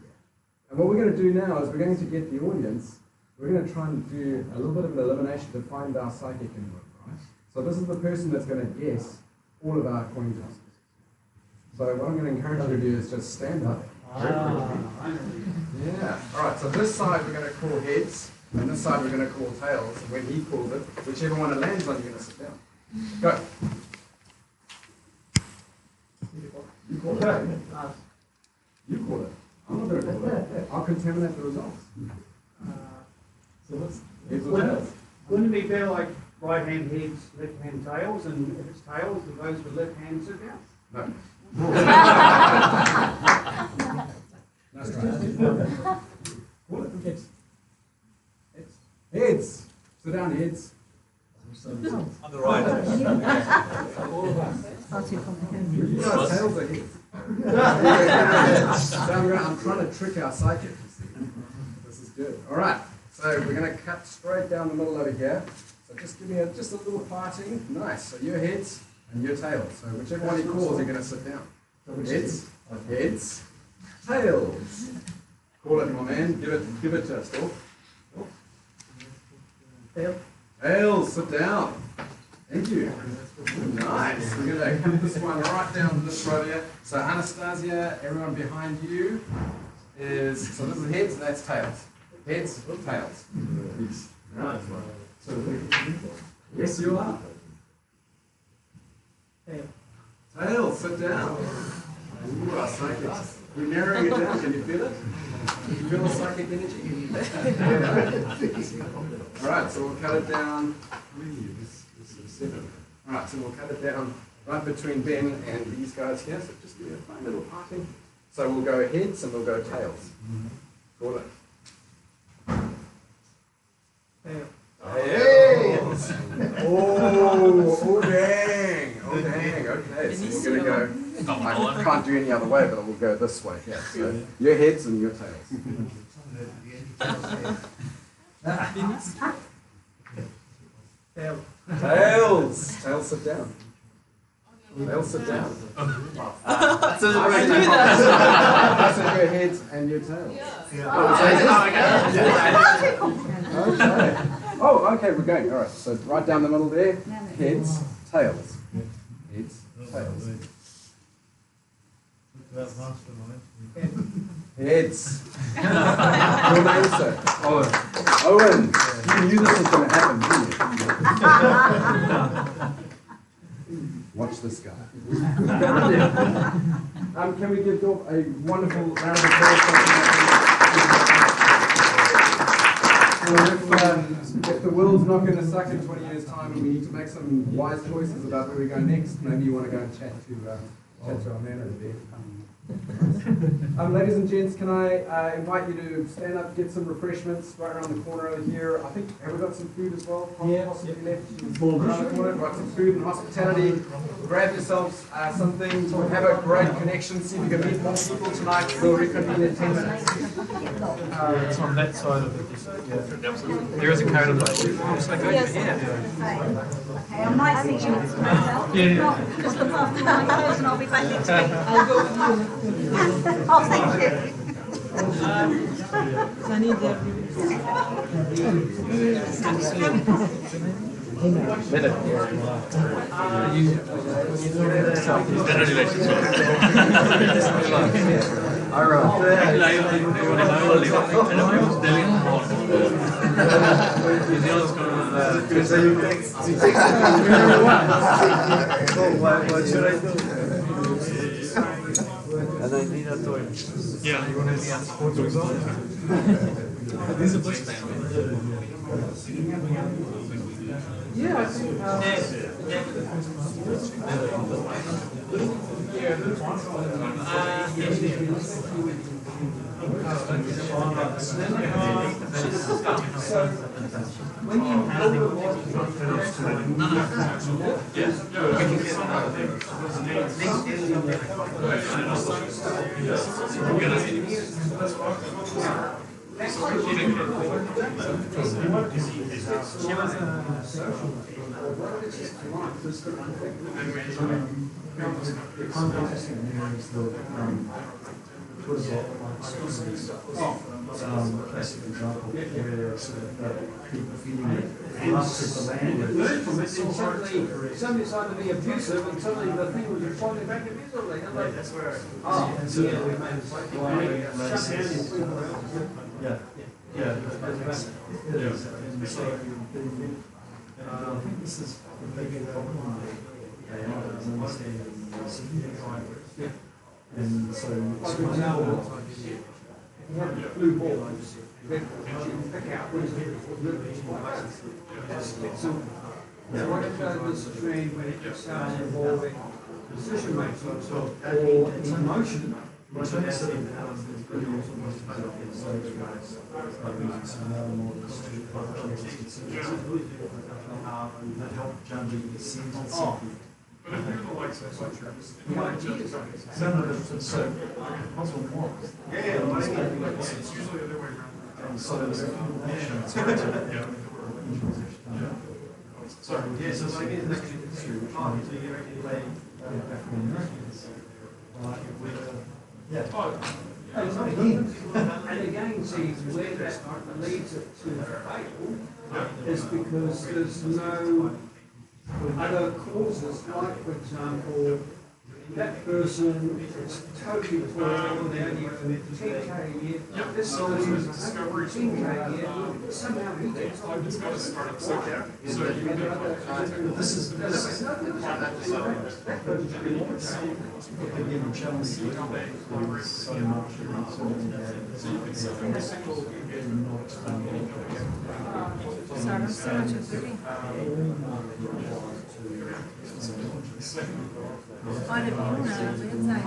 Speaker 2: And what we're going to do now is we're going to get the audience. We're going to try and do a little bit of an elimination to find our psychic input, right? So this is the person that's going to guess all of our coin tosses. So what I'm going to encourage you to do is just stand up. Yeah. All right. So this side we're going to call heads, and this side we're going to call tails. And when he calls it, whichever one it lands on, you're going to sit down. Go. You call it. You call it. I'm not going to call it. I'll contaminate the results. So what's heads or tails?
Speaker 1: Wouldn't it be better like right hand heads, left hand tails, and if it's tails, the those with left hand sit down?
Speaker 2: No. That's right. Call it. Heads. Heads. Heads. Sit down, heads.
Speaker 9: On the right.
Speaker 2: All of us.
Speaker 9: Far too complicated.
Speaker 2: You guys tails are heads. So I'm trying to trick our psychic. This is good. All right. So we're going to cut straight down the middle over here. So just give me just a little parting. Nice. So your heads and your tails. So whichever one he calls, you're going to sit down. Heads, heads, tails. Call it, my man. Give it to us, Dolph. Tails, sit down. Thank you. Nice. We're going to cut this one right down to this row here. So Anastasia, everyone behind you is, so this is heads, that's tails. Heads, tails. Right. So, yes, you are. Tails, sit down. Ooh, our psychics. We're narrowing it down. Can you feel it? Can you feel the psychic energy? All right, so we'll cut it down. This is 7. All right, so we'll cut it down right between Ben and these guys here. So just give me a fine little parting. So we'll go heads and we'll go tails. Call it. Tails. Oh dang. Oh dang. Okay, so we're going to go. I can't do any other way, but we'll go this way. Yeah. So your heads and your tails. Tails. Tails, sit down. Tails, sit down. I said your heads and your tails. Okay. Oh, okay, we're going. All right. So right down the middle there. Heads, tails. Heads, tails. Heads. Your name, sir? Owen. Owen. You knew this was going to happen, didn't you? Watch this guy. Can we give Dolph a wonderful round of applause? If the world's not going to suck in 20 years' time and we need to make some wise choices about where we go next, maybe you want to go and chat to our man over there. Ladies and gents, can I invite you to stand up, get some refreshments right around the corner over here. I think, have we got some food as well?
Speaker 1: Yeah.
Speaker 2: Possibly left. Around the corner, got some food and hospitality. Grab yourselves something. Have a great connection. See if you can meet more people tonight. We'll reconvene in 10 minutes.
Speaker 9: It's on that side of it. There is a code on that.
Speaker 10: Yes. Okay, I might see you myself.
Speaker 9: Yeah.
Speaker 10: Just look after my clothes and I'll be back next week. I'll go. Oh, thank you.
Speaker 11: I need
Speaker 9: What should I do? And I need a toy. Yeah, you want to see a sports result? This is a push.
Speaker 1: Yeah, I think. So when you look at what
Speaker 7: classic example where people feeling that
Speaker 1: suddenly it's either be abusive and suddenly the thing was responding back abusively. And like, that's where, oh,
Speaker 7: and so
Speaker 1: yeah, we made a mistake. Shut down your people.
Speaker 7: yeah, it is. And so I think this is a big problem. They are understanding and so
Speaker 1: For example, if you have a blue ball, you pick out which so what if this trend when it starts involving decision making or emotion?
Speaker 7: in terms of really also most of the stage guys are using some more models to that help judging the sentence.
Speaker 3: But if you're the likes of such
Speaker 7: so possible models.
Speaker 3: it's usually the other way around.
Speaker 7: And so there's a combination.
Speaker 3: Sorry,
Speaker 7: yeah, so like in history, we're trying to play African Americans. Yeah.
Speaker 1: And again, see, where that leads it to fail is because there's no other causes, like, for example, that person is totally poor, they only earn 10K a year, this person is 10K a year, somehow he gets on.
Speaker 3: It's got to start somewhere. So
Speaker 7: This is again challenge so much
Speaker 10: Olha, viu, né?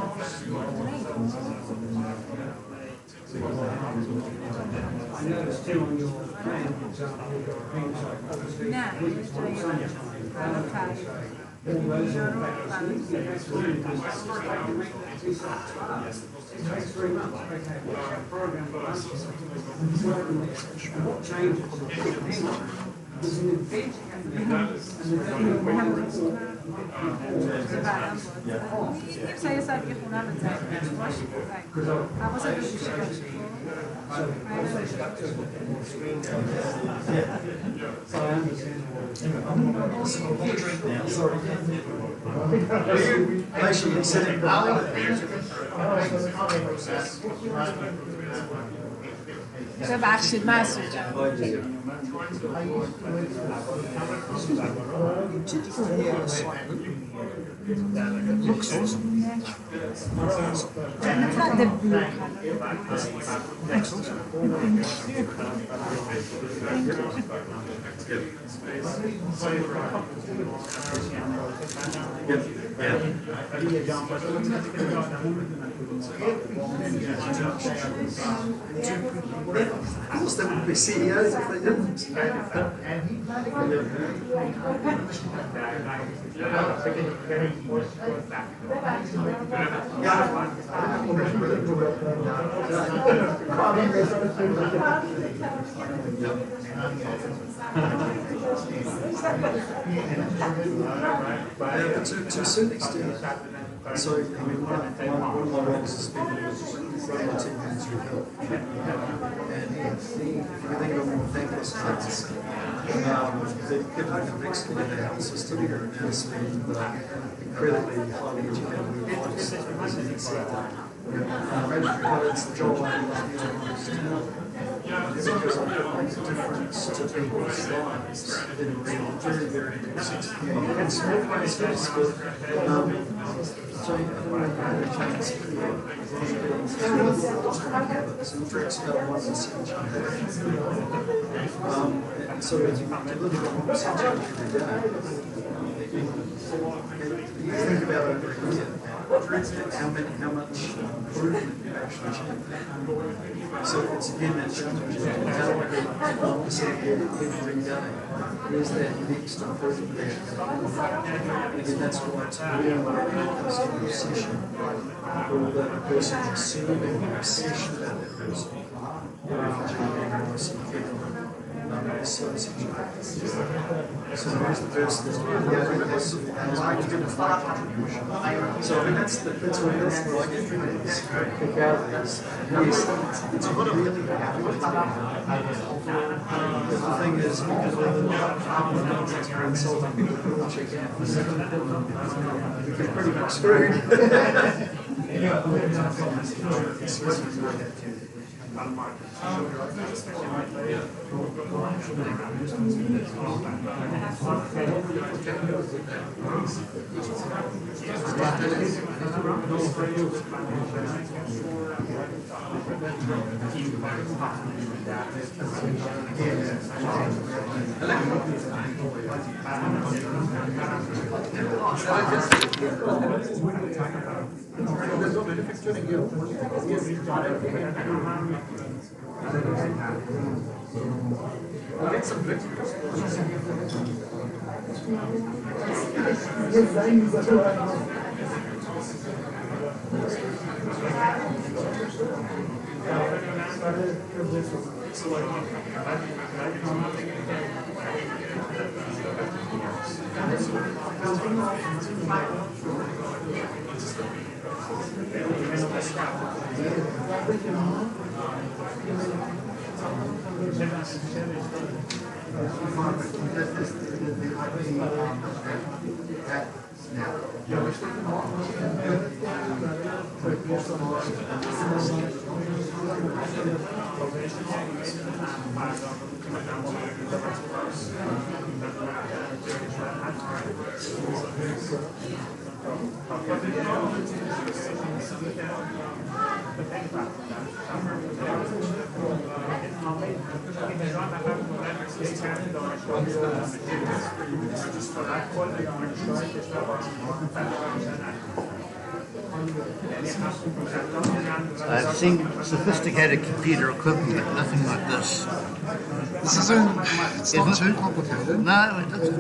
Speaker 1: I noticed too on your plan, for example, things like obviously
Speaker 10: No,
Speaker 1: weeks on Sunday, all those are factors. It takes 3 months. Okay, what's our program for us? What changes? There's an event happening, and the
Speaker 10: Nie wiem, jest takie fundamentalne. A poza tym
Speaker 7: Patiently sitting
Speaker 10: Zobaczcie, masy. Looks awesome. Naprawdę
Speaker 7: Of course, they would be CEOs if they didn't. To a certain extent, so I mean, one of my roles has been running the team through health. And if you think of more thankless things, the people in the next to the health system here now spend incredibly highly educated lives in the sector. But it's the job I love to most. Because I make a difference to people's lives in a really very, very sense. And small ways, yes, but so you have a chance to habits and drinks about 1% and so as you deliver the 1% every day, you think about it over a year.
Speaker 11: how much improvement you actually achieve. So it's again that challenge. How do I get 1% every day? Where's that next improvement there? And again, that's why it's really when it comes to obsession, or that a person receiving an obsession about that person. So there's the first thing. The other is making a contribution. So I mean that's what I get from it is pick out is yes, it's really hard. Because the thing is, because all the nonsense are insulting people who will check out. You're pretty much screwed.
Speaker 12: I've seen sophisticated computer equipment, but nothing like this.
Speaker 13: This isn't, it's not too complicated.
Speaker 12: No, it doesn't.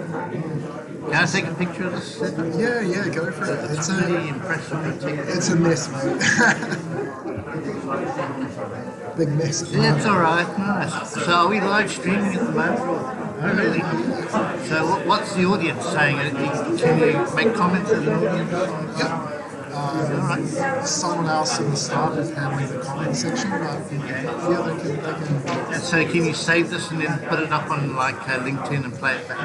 Speaker 12: Can I take a picture of this?
Speaker 13: Yeah, go for it.
Speaker 12: It's really impressive.
Speaker 13: It's a mess, mate. Big mess.
Speaker 12: It's alright, nice. So are we live streaming at the moment? Oh, really? So what's the audience saying? Can you make comments as an audience?
Speaker 13: Yep.
Speaker 12: Alright.
Speaker 13: Someone else in the staff is handling the comment section, but yeah, they can.
Speaker 12: And so can you save this and then put it up on like LinkedIn and play it back?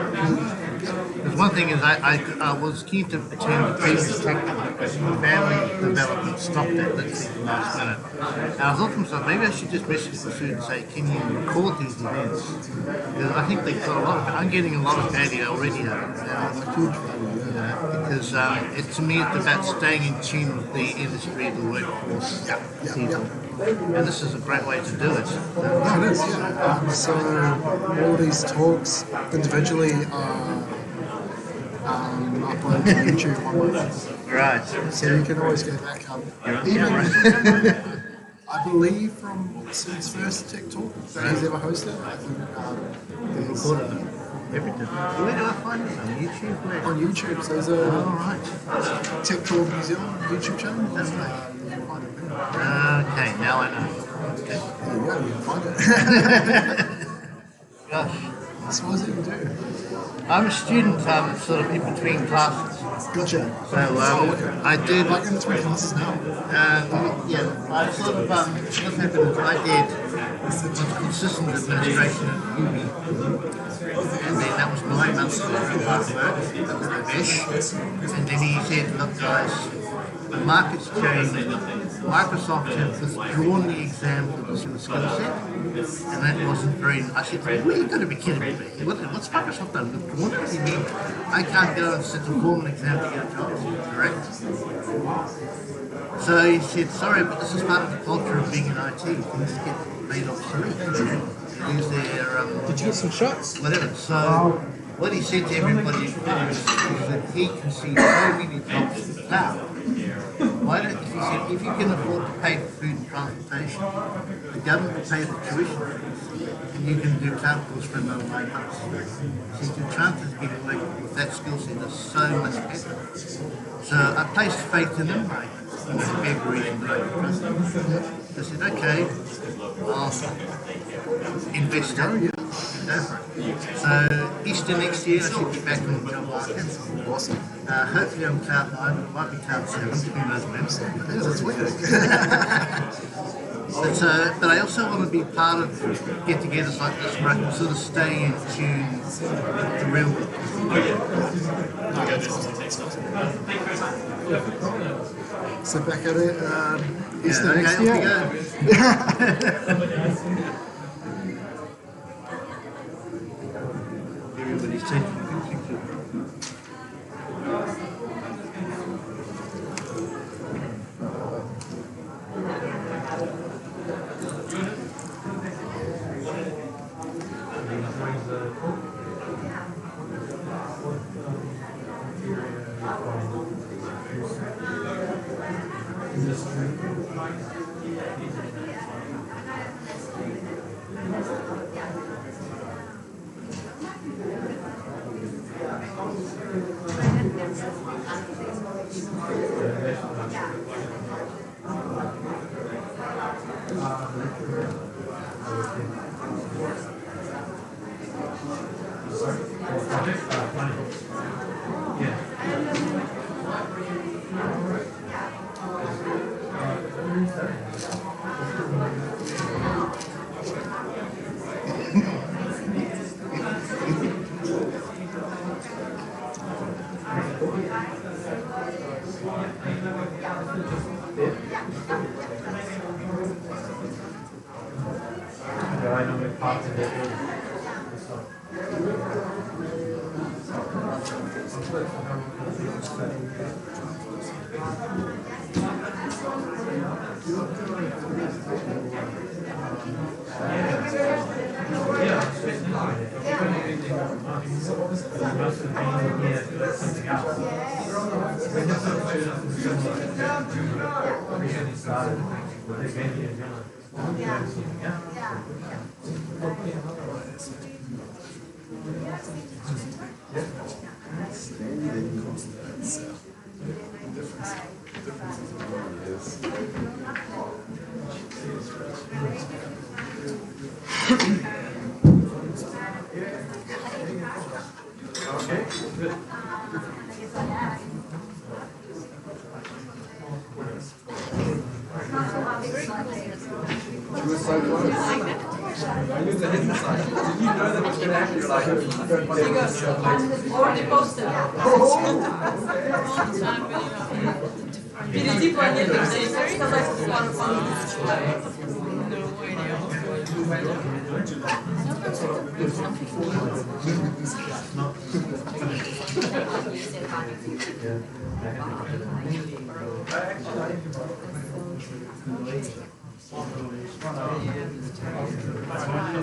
Speaker 12: Because one thing is I was keen to attend the previous TechTalk, but family development stopped it literally at the last minute. And I thought to myself, maybe I should just message the student and say, can you record these events? Because I think they've got a lot of, I'm getting a lot of value already out of it now. Because to me it's about staying in tune with the industry, the workforce, people. And this is a great way to do it.
Speaker 13: No, it is, yeah. So all these talks individually are uploaded to YouTube one way.
Speaker 12: Right.
Speaker 13: So you can always go back up. Even, I believe from Sid's first TechTalk that he's ever hosted, I think
Speaker 12: recorded them. Everything. Where do I find this? On YouTube? Where?
Speaker 13: On YouTube. So there's a TechTalk New Zealand YouTube channel.
Speaker 12: That's right.
Speaker 13: You can find it there.
Speaker 12: Okay, now I know. Okay.
Speaker 13: There you go, you can find it.
Speaker 12: Gosh.
Speaker 13: So what does it do?
Speaker 12: I'm a student, sort of in between classes.
Speaker 13: Gotcha.
Speaker 12: So I did.
Speaker 13: Like in between classes now.
Speaker 12: Yeah, I sort of what happened is I did consistent administration at uni, and then that was 9 months of hard work at Ramesh. And then he said, "Look, guys, the market's changed. Microsoft have withdrawn the exam for the skill set, and that wasn't very." I said, "Well, you got to be kidding me! What's Microsoft done? What do you mean? I can't go and sit and form an exam to get a job, correct?" So he said, "Sorry, but this is part of the culture of being in IT. Things get made obsolete. Use their
Speaker 13: Did you get some shots?
Speaker 12: Whatever." So what he said to everybody is that he can see so many jobs in the cloud. why don't, he said, if you can afford to pay for food and transportation, the government will pay the tuition, and you can do cloud course for another 9 months. He said, your chances of getting work with that skill set is so much better. So I placed faith in him, like, February and I said, okay, I'll invest it. Go for it. So Easter next year, I should be back in the job market.
Speaker 13: Awesome.
Speaker 12: Hopefully I'm cloud 9, but it might be cloud 7, who knows when.
Speaker 13: Yeah, that's weird.
Speaker 12: But I also want to be part of get-togethers like this where I can sort of stay in tune with the real world.
Speaker 13: So back at it, Easter
Speaker 12: Yeah,
Speaker 13: next
Speaker 12: okay,
Speaker 13: year.
Speaker 12: off we go. Everybody's taking pictures.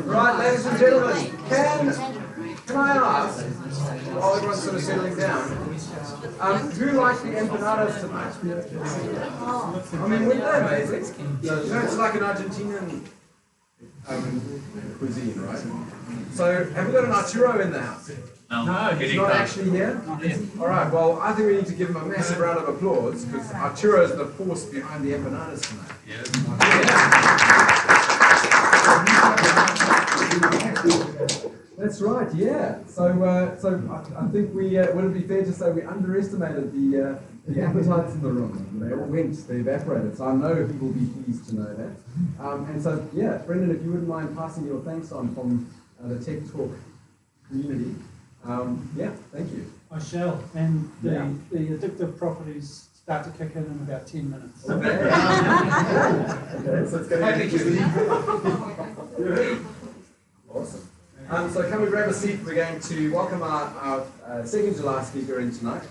Speaker 5: Right, ladies and gentlemen, can I ask, while everyone's sort of settling down, who likes the empanadas tonight? I mean, weren't they amazing? You know, it's like an Argentinian cuisine, right? So, have we got an Arturo in the house? No, he's not actually here? All right, well, I think we need to give him a massive round of applause because Arturo is the force behind the empanadas tonight. That's right, yeah. So I think would it be fair to say we underestimated the appetites in the room. They all went, they evaporated. So I know he will be pleased to know that. And so, yeah, Brendan, if you wouldn't mind passing your thanks on from the TechTalk community. Yeah, thank you.
Speaker 1: I shall. And the addictive properties start to kick in about 10 minutes.
Speaker 5: Okay. Okay, so it's going to be awesome. So can we grab a seat? We're going to welcome our second to last speaker in tonight.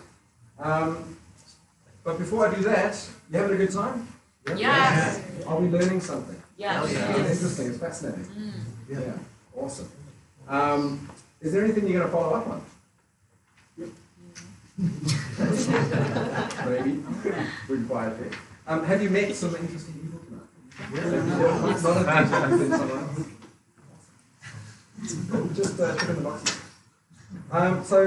Speaker 5: But before I do that, you having a good time?
Speaker 10: Yes.
Speaker 5: Are we learning something?
Speaker 10: Yes.
Speaker 5: It's interesting, it's fascinating. Yeah, awesome. Is there anything you're going to follow up on?
Speaker 2: Maybe. Pretty quietly. Have you met some interesting people tonight? Yes. Not a thing, you've been someone else. Just tick in the boxes. So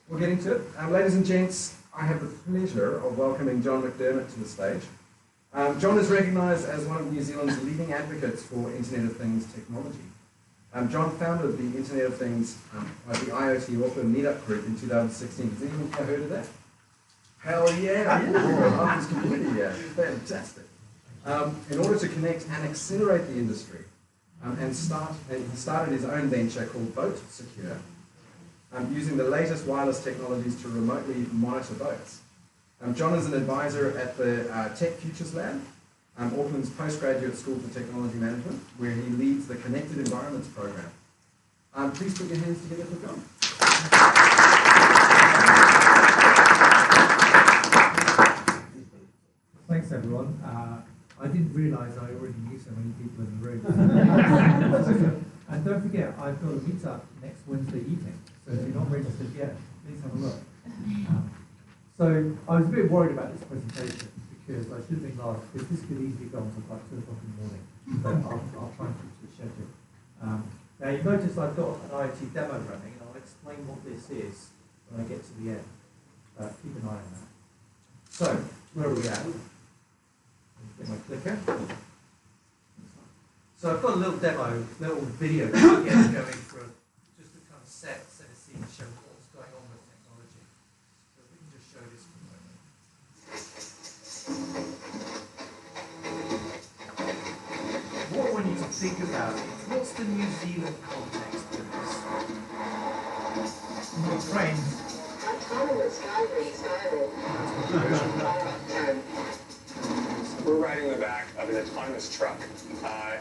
Speaker 2: we'll get into it. Ladies and gents, I have the pleasure of welcoming John McDermott to the stage. John is recognised as one of New Zealand's leading advocates for Internet of Things technology. John founded the Internet of Things, the IoT Auckland Meetup Group in 2016. Has anyone heard of that? Hell yeah! Office community, yeah, fantastic. In order to connect and accelerate the industry, and he started his own venture called Boat Secure, using the latest wireless technologies to remotely monitor boats. John is an advisor at the Tech Futures Lab, Auckland's postgraduate school for technology management, where he leads the Connected Environments program. Please put your hands together for John.
Speaker 14: Thanks, everyone. I didn't realise I already knew so many people in the room. And don't forget, I've got a meetup next Wednesday evening. So if you're not registered yet, please have a look. So I was a bit worried about this presentation because I should have been last, because this could easily go on to like 2 o'clock in the morning. But I'll try and keep to the schedule. Now you notice I've got an IoT demo running, and I'll explain what this is when I get to the end. Keep an eye on that. So, where are we at? Get my clicker. So I've got a little demo, little video to get going for just to kind of set a scene, show what's going on with technology. So we can just show this for a moment. What we need to think about is what's the New Zealand context to this? Not trains.
Speaker 15: Autonomous driving started. We're riding in the back of an autonomous truck.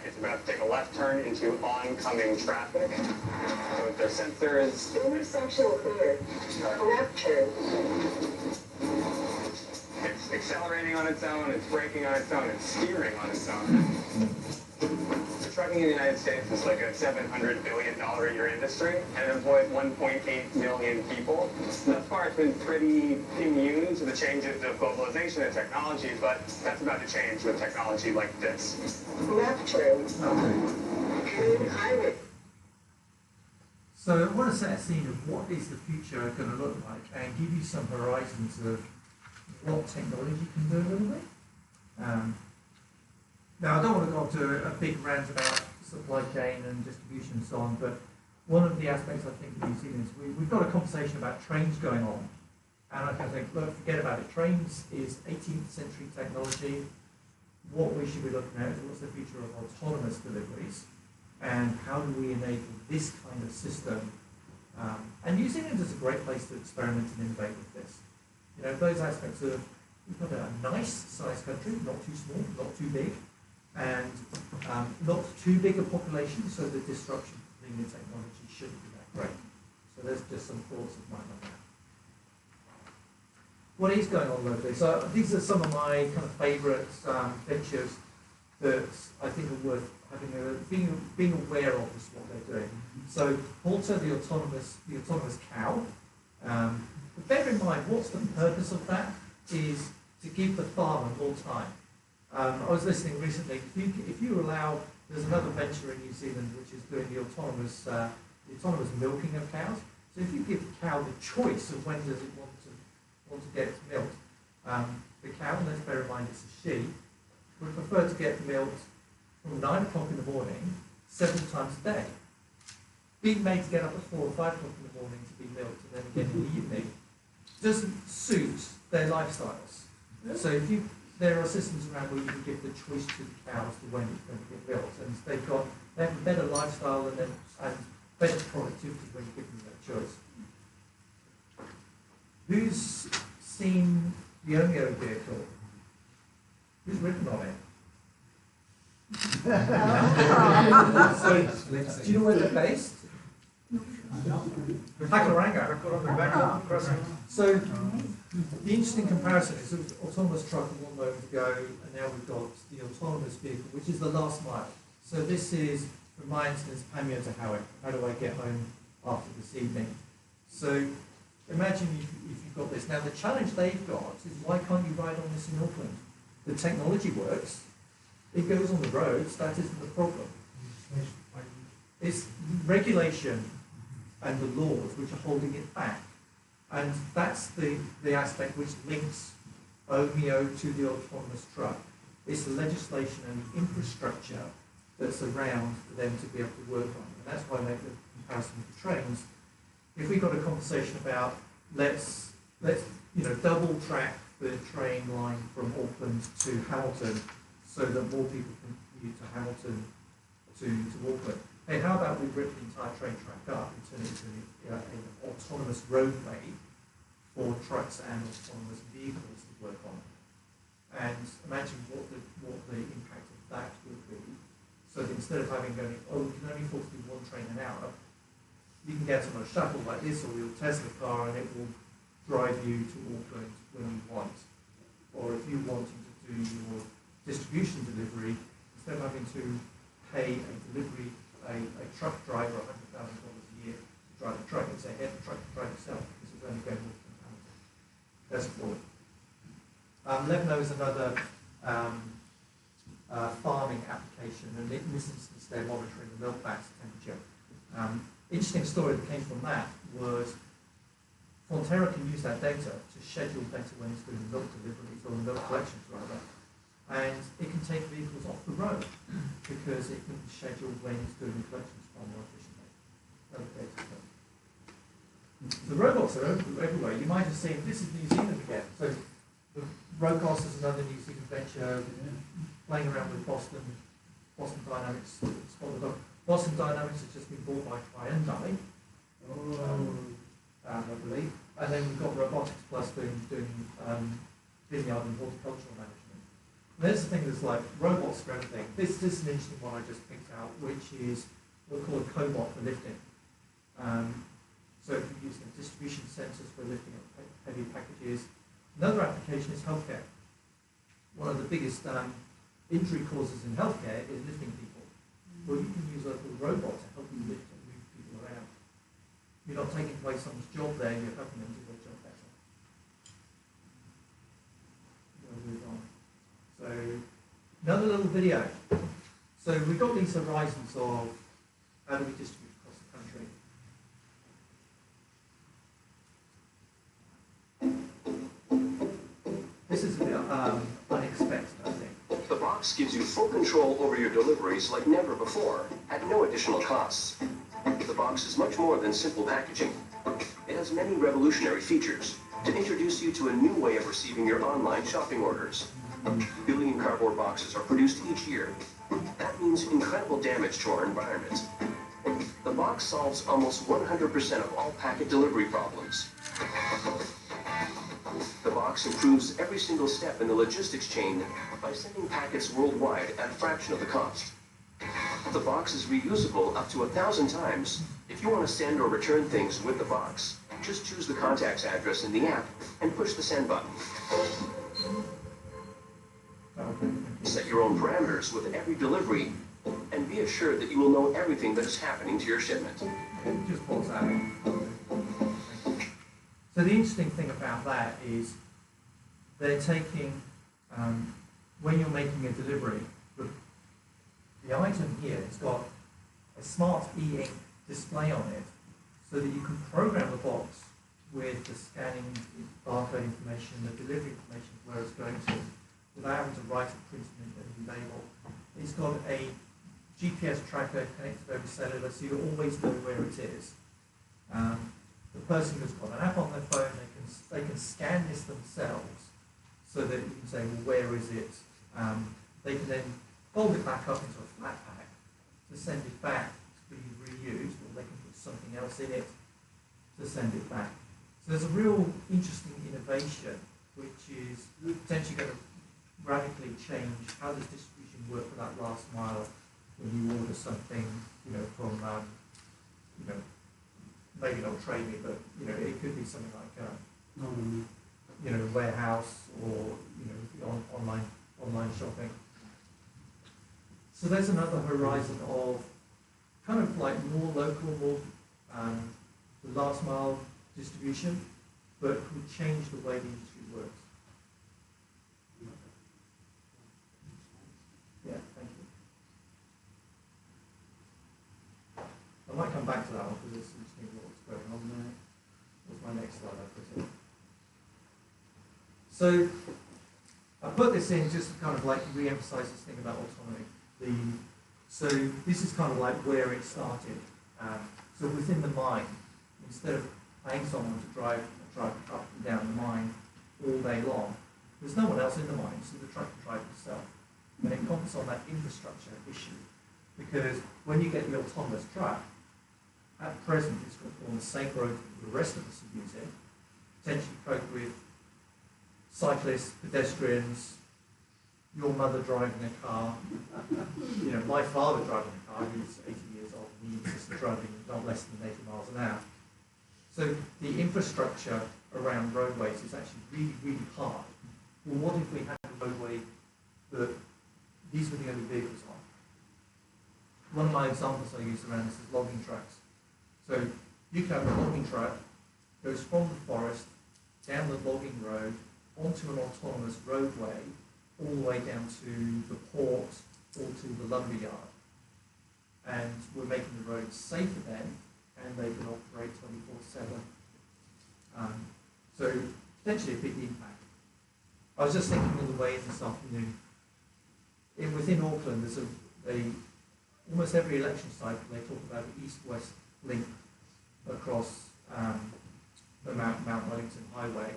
Speaker 15: It's about to take a left turn into oncoming traffic. So with their sensors... Intersection clear. Left turn. It's accelerating on its own, it's braking on its own, it's steering on its own. The trucking in the United States is like a $700 billion a year industry, and it employs 1.8 million people. Thus far, it's been pretty immune to the changes of globalization and technology, but that's about to change with technology like this. Left turn. Highway.
Speaker 14: So I want to set a scene of what is the future going to look like and give you some horizons of what technology can do a little bit. Now, I don't want to go into a big rant about supply chain and distribution and so on, but one of the aspects I think of New Zealand is we've got a conversation about trains going on, and I kind of think, look, forget about it. Trains is 18th century technology. What we should be looking at is what's the future of autonomous deliveries, and how do we enable this kind of system? And New Zealand is a great place to experiment and innovate with this. You know, those aspects of, we've got a nice sized country, not too small, not too big, and not too big a population, so the disruption in the technology shouldn't be that great. So there's just some thoughts of mine on that. What is going on locally? So these are some of my kind of favourite ventures that I think are worth having being aware of is what they're doing. So Halter, the autonomous cow. But bear in mind, what's the purpose of that? Is to give the farmer more time. I was listening recently. If you allow, there's another venture in New Zealand which is doing the autonomous milking of cows. So if you give the cow the choice of when does it want to get milked, the cow, and let's bear in mind it's a she, would prefer to get milked from 9 o'clock in the morning, 7 times a day. Being made to get up at 4 or 5 o'clock in the morning to be milked and then again in the evening doesn't suit their lifestyles. So there are systems around where you can give the choice to the cows to when it's going to get milked, and they have a better lifestyle and better productivity when you give them that choice. Who's seen the Omeo vehicle? Who's ridden on it? So, do you know where they're based? Takaranga. So the interesting comparison is an autonomous truck a moment ago, and now we've got the autonomous vehicle, which is the last mile. So this is, from my instance, Pamio to Howick. How do I get home after this evening? So imagine if you've got this. Now the challenge they've got is why can't you ride on this in Auckland? The technology works, it goes on the roads, that isn't the problem. It's regulation and the laws which are holding it back. And that's the aspect which links OMIO to the autonomous truck. It's the legislation and the infrastructure that's around for them to be able to work on. And that's why I make the comparison with trains. If we got a conversation about let's double track the train line from Auckland to Hamilton so that more people can commute to Hamilton to Auckland. Hey, how about we rip the entire train track up and turn it into an autonomous roadway for trucks and autonomous vehicles to work on? And imagine what the impact of that would be. So that instead of having we can only afford to do one train an hour, you can get on a shuttle like this or your Tesla car and it will drive you to Auckland when you want. Or if you wanted to do your distribution delivery, instead of having to pay a truck driver $100,000 a year to drive a truck, and say, hey, the truck can drive itself because it's only going north from Hamilton. That's a thought. Levno is another farming application, and in this instance they're monitoring the milk bat's temperature. Interesting story that came from that was Fonterra can use that data to schedule better when it's doing milk deliveries or milk collections rather, and it can take vehicles off the road because it can schedule when it's doing the collections far more efficiently. The robots are everywhere. You might have seen, this is New Zealand again. So the Rocos is another New Zealand venture playing around with Boston Dynamics. Boston Dynamics has just been bought by Hyundai. I believe. And then we've got Robotics Plus doing vineyard and horticultural management. And there's the thing that's like robots for everything. This is an interesting one I just picked out, which is what we call a cobot for lifting. So if you're using distribution sensors for lifting up heavy packages. Another application is healthcare. One of the biggest injury causes in healthcare is lifting people. Well, you can use a little robot to help you lift and move people around. You're not taking away someone's job there, you're helping them do their job better. We'll move on. So, another little video. So we've got these horizons of how do we distribute across the country. This is a bit unexpected, I think.
Speaker 16: The box gives you full control over your deliveries like never before, at no additional costs. The box is much more than simple packaging. It has many revolutionary features to introduce you to a new way of receiving your online shopping orders. 1 billion cardboard boxes are produced each year. That means incredible damage to our environment. The box solves almost 100% of all packet delivery problems. The box improves every single step in the logistics chain by sending packets worldwide at a fraction of the cost. The box is reusable up to 1,000 times. If you want to send or return things with the box, just choose the contact's address in the app and push the send button. Set your own parameters with every delivery and be assured that you will know everything that is happening to your shipment.
Speaker 14: Just pause that. So the interesting thing about that is they're taking, when you're making a delivery, the item here has got a smart e-ink display on it so that you can program the box with the scanning barcode information, the delivery information, where it's going to, without having to write a print and label. It's got a GPS tracker connected over cellular, so you always know where it is. The person who's got an app on their phone, they can scan this themselves so that you can say, well, where is it? They can then fold it back up into a flat pack to send it back to be reused, or they can put something else in it to send it back. So there's a real interesting innovation which is potentially going to radically change how does distribution work for that last mile when you order something, from, maybe not trade me, but it could be something like a warehouse or online shopping. So there's another horizon of kind of like more local, more the last mile distribution. but could change the way the industry works. Yeah, thank you. I might come back to that one because it's interesting what's going on there. What's my next slide I put in? So I put this in just to kind of like re-emphasize this thing about autonomy. So this is kind of like where it started. So within the mine, instead of paying someone to drive up and down the mine all day long, there's no one else in the mine, so the truck can drive itself. And it comments on that infrastructure issue, because when you get the autonomous truck, at present it's got on the same road that the rest of us are using, potentially cope with cyclists, pedestrians, your mother driving a car, you know, my father driving a car, who's 80 years old, and he insists on driving not less than 80 miles an hour. So the infrastructure around roadways is actually really, really hard. Well, what if we had a roadway that these were the only vehicles on? One of my examples I use around this is logging trucks. So you can have a logging truck, goes from the forest, down the logging road, onto an autonomous roadway, all the way down to the port or to the lumber yard. And we're making the roads safer then, and they can operate 24/7. So potentially a big impact. I was just thinking on the way in this afternoon, within Auckland there's almost every election cycle they talk about the east-west link across the Mount Wellington Highway.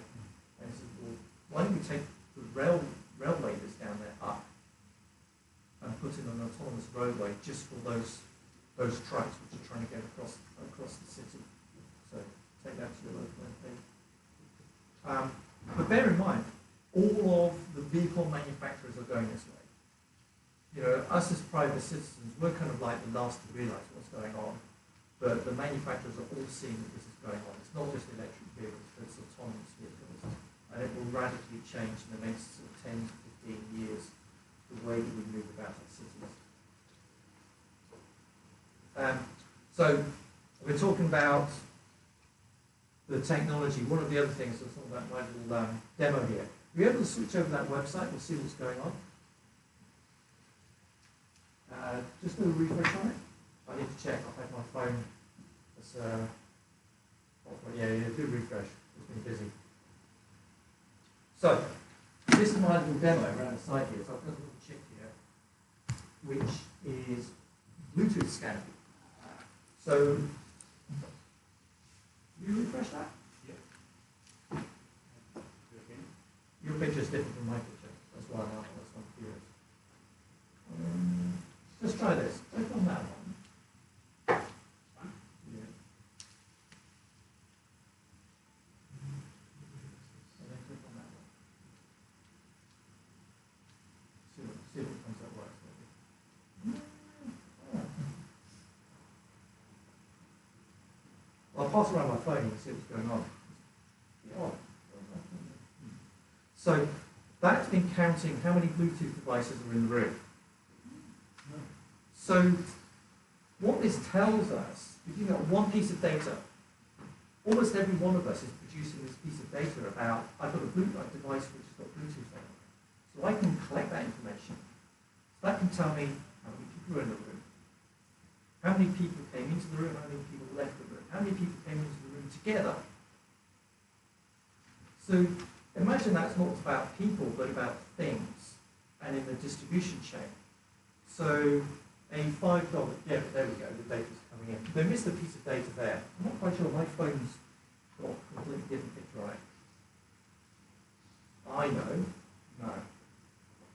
Speaker 14: And I said, well, why don't we take the railway that's down there up and put in an autonomous roadway just for those trucks which are trying to get across the city. So take that to your local MP. But bear in mind, all of the vehicle manufacturers are going this way. You know, us as private citizens, we're kind of like the last to realise what's going on. But the manufacturers are all seeing that this is going on. It's not just electric vehicles, but it's autonomous vehicles. And it will radically change in the next sort of 10 to 15 years the way that we move about our cities. So we're talking about the technology. One of the other things, I was talking about my little demo here. Are you able to switch over that website and see what's going on? Just do a refresh on it. I need to check. I've had my phone. It's, yeah, do a refresh. It's been busy. So, this is my little demo around the site here. So I've got a little chip here, which is Bluetooth scanning. So, you refresh that? Yeah. Your picture is different from my picture. That's why I'm curious. Let's try this. Click on that one. Yeah. And then click on that one. See if it comes out works. Well, I'll pass around my phone and see what's going on. Yeah. So that's been counting how many Bluetooth devices are in the room. So what this tells us, if you've got one piece of data, almost every one of us is producing this piece of data about, I've got a Bluetooth device which has got Bluetooth on it. So I can collect that information. That can tell me how many people are in the room, how many people came into the room, how many people left the room, how many people came into the room together. So imagine that's not about people, but about things, and in the distribution chain. So a $5, yeah, there we go, the data's coming in. They missed a piece of data there. I'm not quite sure my phone's got a completely different picture on it. I know. No.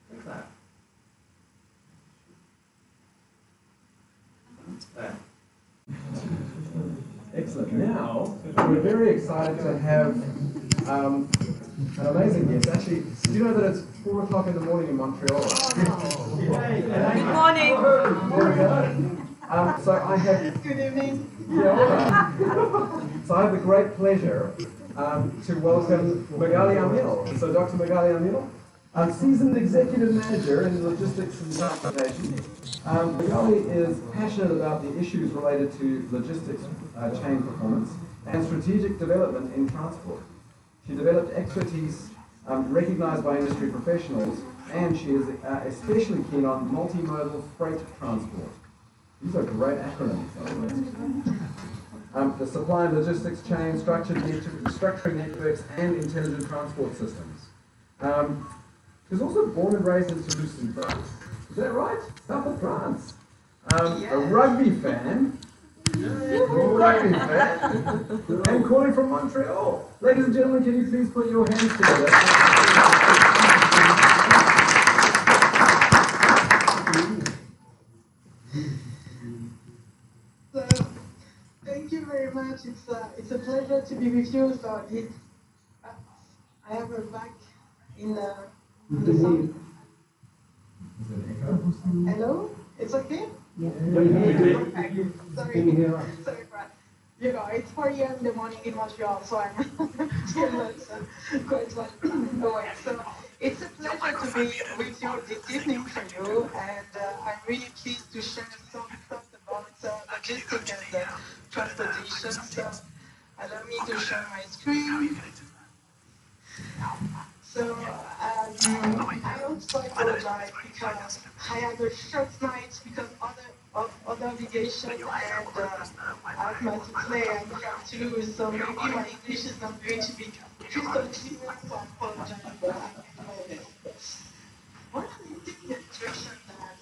Speaker 14: Click that. There.
Speaker 2: Excellent. Now, we're very excited to have an amazing guest. Actually, do you know that it's 4 o'clock in the morning in Montreal?
Speaker 10: Good morning.
Speaker 2: So I have...
Speaker 10: Good evening.
Speaker 2: Yeah, so I have the great pleasure to welcome Magali Amil. So Dr. Magali Amil, seasoned executive manager in logistics and transportation. Magali is passionate about the issues related to logistics chain performance and strategic development in transport. She developed expertise recognized by industry professionals, and she is especially keen on multimodal freight transport. These are great acronyms. The supply and logistics chain, structuring networks, and intelligent transport systems. She was also born and raised in Toulouse in France. Is that right? South of France. A rugby fan. Rugby fan. And calling from Montreal. Ladies and gentlemen, can you please put your hands together?
Speaker 17: So, thank you very much. It's a pleasure to be with you. So I have her back in the song. Hello? It's okay?
Speaker 4: Yeah.
Speaker 17: Okay. Sorry. Sorry for that. You know, it's 4 a.m. in the morning in Montreal, so I'm still not quite awake. So it's a pleasure to be with you this evening for you, and I'm really pleased to share some thoughts about logistics and transportation. So allow me to share my screen. So I also apologize because I had a short night because of other obligations, and I have my play and have to lose. So maybe my English is not going to be crystal clear, so I apologize, but I'm doing my best. One of the things that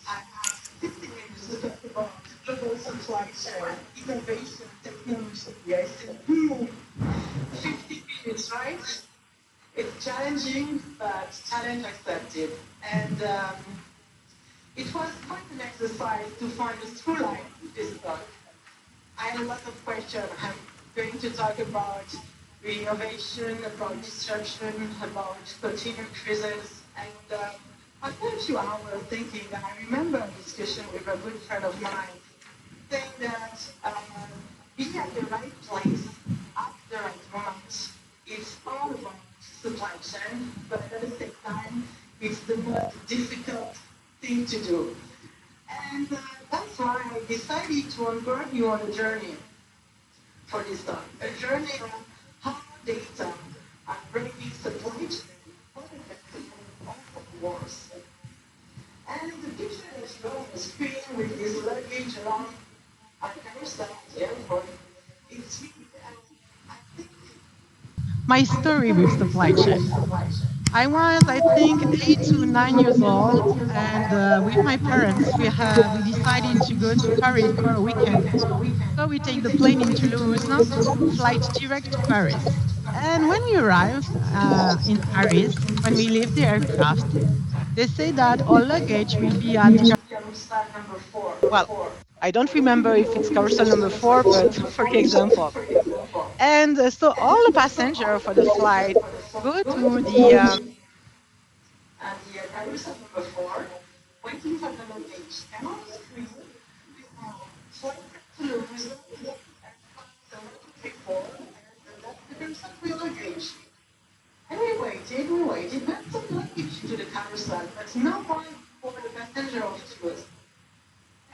Speaker 17: I have 50 minutes to talk about global supply chain, innovation, technology. I said, 50 minutes, right? It's challenging, but challenge accepted. And it was quite an exercise to find a through line with this talk. I had a lot of questions. I'm going to talk about innovation, about disruption, about continued crisis. And I spent a few hours thinking, and I remember a discussion with a good friend of mine, saying that being at the right place at the right moment is all about supply chain, but at the same time, it's the most difficult thing to do. And that's why I decided to embark you on a journey for this talk. A journey on how data are bringing supply chain all wars. And the picture that you have on the screen with this luggage around our carousel at the airport, it's really, I think, my story with supply chain. I was, I think, 8 to 9 years old, and with my parents, we decided to go to Paris for a weekend. So we take the plane in Toulouse, flight direct to Paris. And when we arrived in Paris, when we left the aircraft, they say that our luggage will be at carousel number 4. Well, I don't remember if it's carousel number 4, but for example. And so all the passengers for the flight go to the carousel number 4, waiting for the luggage. And on the screen, we have flight to Toulouse, before, and that's the carousel for your luggage. And we waited, but some luggage to the carousel, but no one for the passenger of Toulouse.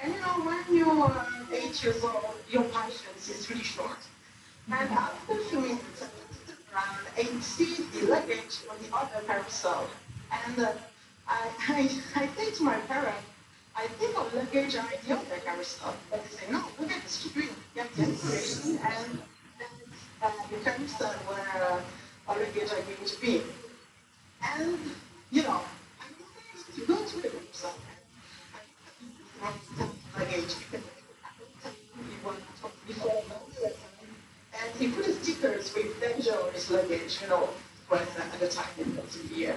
Speaker 17: And you know, when you're 8 years old, your patience is really short. And after a few minutes, I looked around and see the luggage on the other carousel. And I say to my parents, I think our luggage are in the other carousel. But they say, no, look at the screen. You have the information and the carousel where our luggage are going to be. And, you know, I decided to go to the carousel. Luggage because before and he put stickers with danger on his luggage, you know, was at the time in the year.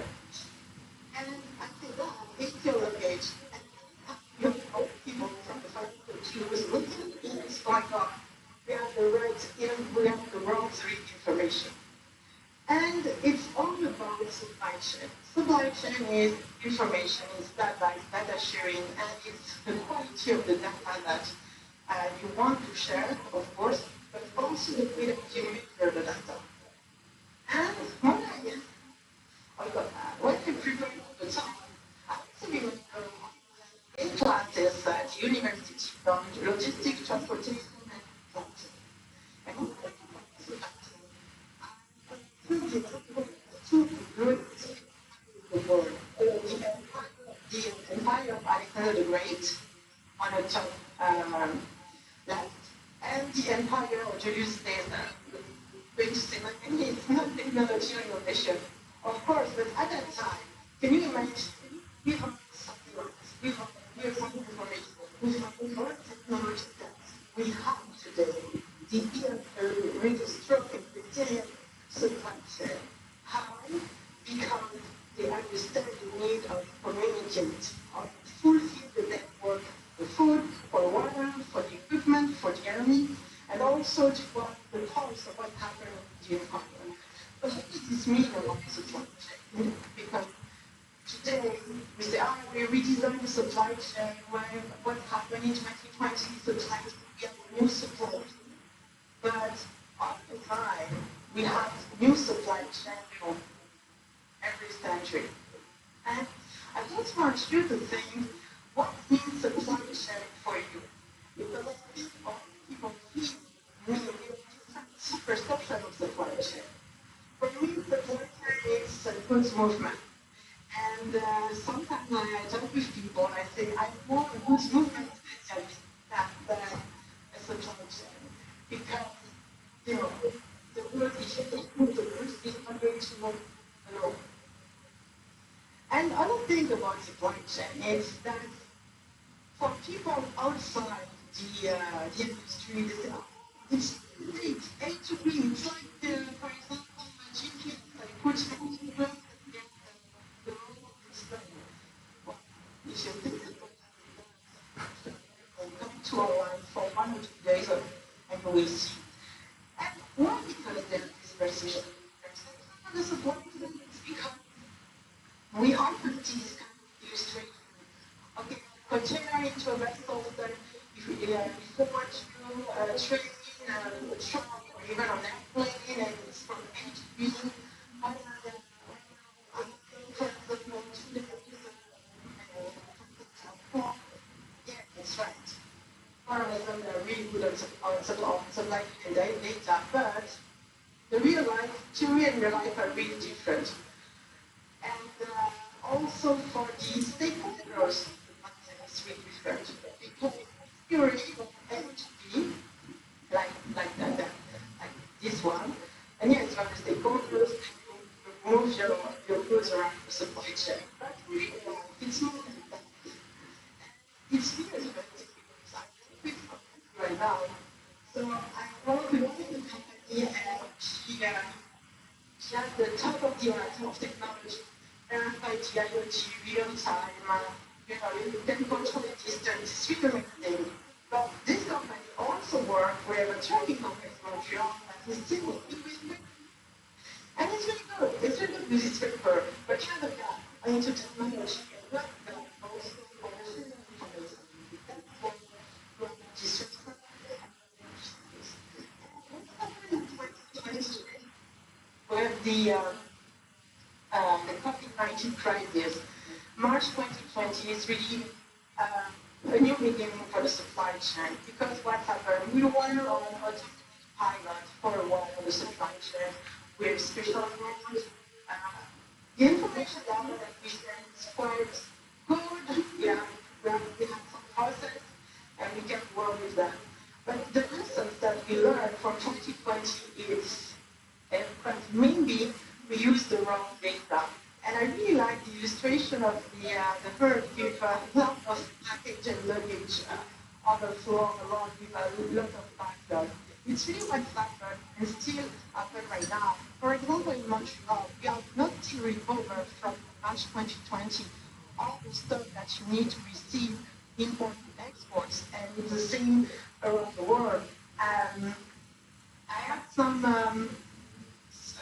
Speaker 17: And I said, oh, it's your luggage. And you know, people from the factory was looking at me, it's like, we have the wrong information. And it's all about supply chain. Supply chain is information, is data sharing, and it's the quality of the data that you want to share, of course, but also the way that you measure the data. And when I prepared for the talk, I actually went in classes at university on logistics, transportation, and planning. And when I empire of Alexander the Great on the top left, and the empire of Julius Caesar. Going to say, like, it's not technology or innovation, of course, but at that time, can you imagine? We have something like this. We have some information. We have more technology that we have today. The really strong and resilient supply chain. How? Because they understand the need of communicate, of fulfill the network, the food, for water, for the equipment, for the army, and also to what the pulse of what happened in the environment. But what does this mean about the supply chain? Because today, we say, we redesign the supply chain. What happened in 2020? Supply chain, we have new supply chain. But all the time, we have new supply chain every century. And I just want you to think, what means supply chain for you? Because people feel different perception of supply chain. For me, supply chain is a goods movement. And sometimes I talk with people and I say, I'm more a goods movement specialist than a supply chain. Because, the word is the goods is not going to move alone. And other thing about supply chain is that for people outside the industry, they say, it's A to B. It's like, for example, my GPS, I put everything well and get the road is done. Well, you should think come to our line for 1 or 2 days and you will see. And why? Because there is precision. The supply chain is because we often see this kind of illustration. Okay, container into a vessel, then before you train a truck or even an airplane, and it's from A to B. Yeah, that's right. One of them are really good on supply chain data, but the real life, theory and real life are really different. And also for the stakeholders, it's really different. Because theory of be like this one, and yes, you have the stakeholders to move your goods around the supply chain. But real life, it's more than that. It's really different right now. So I work with the company, and she has the top of the art of technology. RFID, IoT, real time, you can control the distance, it's really amazing. But this company also works with a trucking company in Montreal that is still with. And it's really good. It's really good with its paper. But you have a gap into technology. Not that also for information. That's what this with the COVID-19 crisis, March 2020 is really a new beginning for the supply chain, because what happened, we were on a pilot for a while on the supply chain with special rules. The information data that we send is quite good. Yeah, we have some process and we can work with that. But the lessons that we learned from 2020 is maybe we use the wrong data. And I really like the illustration of the herd with a lot of package and luggage on the floor along with a lot of backlog. It's really what's happened and still happen right now. For example, in Montreal, we have not still recovered from March 2020 all the stuff that you need to receive import and exports, and it's the same around the world. I have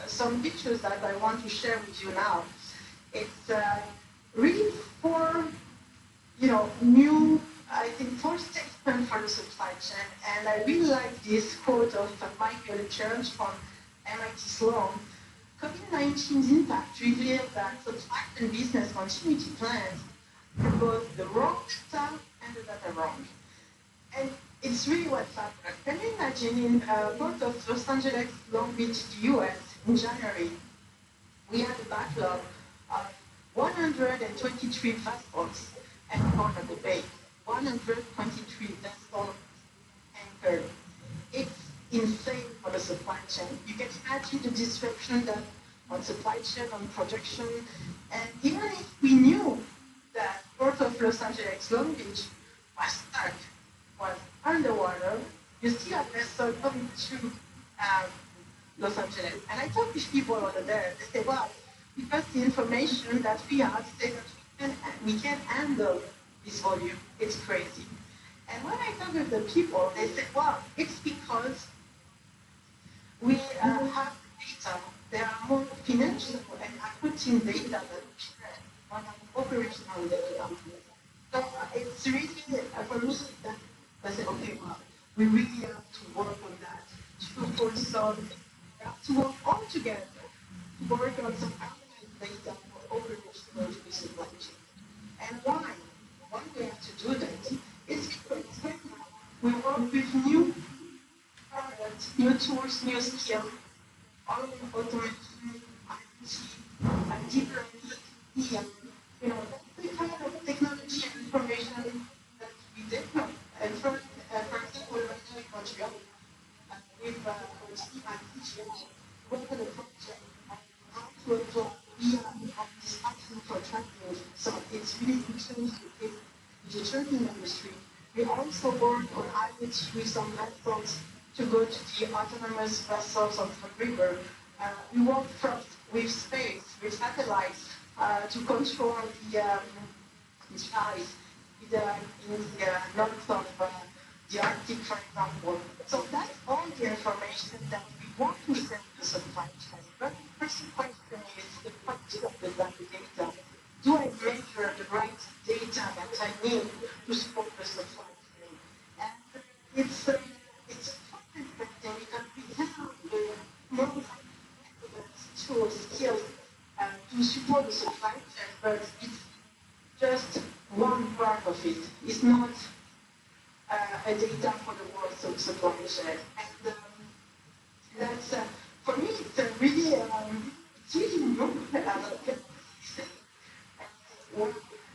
Speaker 17: some pictures that I want to share with you now. It's really for, new, I think, four statements for the supply chain. And I really like this quote of Michael Church from MIT Sloan. COVID-19's impact revealed that supply chain business continuity plans were both the wrong data and the data wrong. And it's really what's happened. Can you imagine in port of Los Angeles, Long Beach, the US, in January, we had a backlog of 123 vessels, and Port of the Bay. 123 vessels anchored. It's insane for the supply chain. You can imagine the disruption that on supply chain, on production, and even if we knew that Port of Los Angeles Long Beach was stuck, was underwater, you still have vessels coming to Los Angeles. And I talk with people over there, they say, well, because the information that we have says that we can handle this volume. It's crazy. And when I talk with the people, they say, well, it's because we have data. There are more financial and accounting data than on operational data. So it's really, for me, that I say, okay, well, we really have to work on that. To solve, we have to work all together to work on some analyzed data for operational supply chain. And why? Why we have to do that? It's because right now we work with new products, new tools, new skills, all in automation, IT, and deep learning, you know, that's the kind of technology and information that we develop. And for example, right now in Montreal, with our team at TGI, work on a project on how to apply on this action for tracking. So it's really changed the tracking industry. We also work on IoT with some vessels to go to the autonomous vessels on the river. We work with space, with satellites, to control the skies in the north of the Arctic, for example. So that's all the information that we want to send to the supply chain. But the first question is the quality of the data. Do I measure the right data that I need to support the supply chain? And it's a important thing because we have the most tools, skills to support the supply chain, but it's just one part of it. It's not a data for the world supply chain. And that's, for me, it's really new.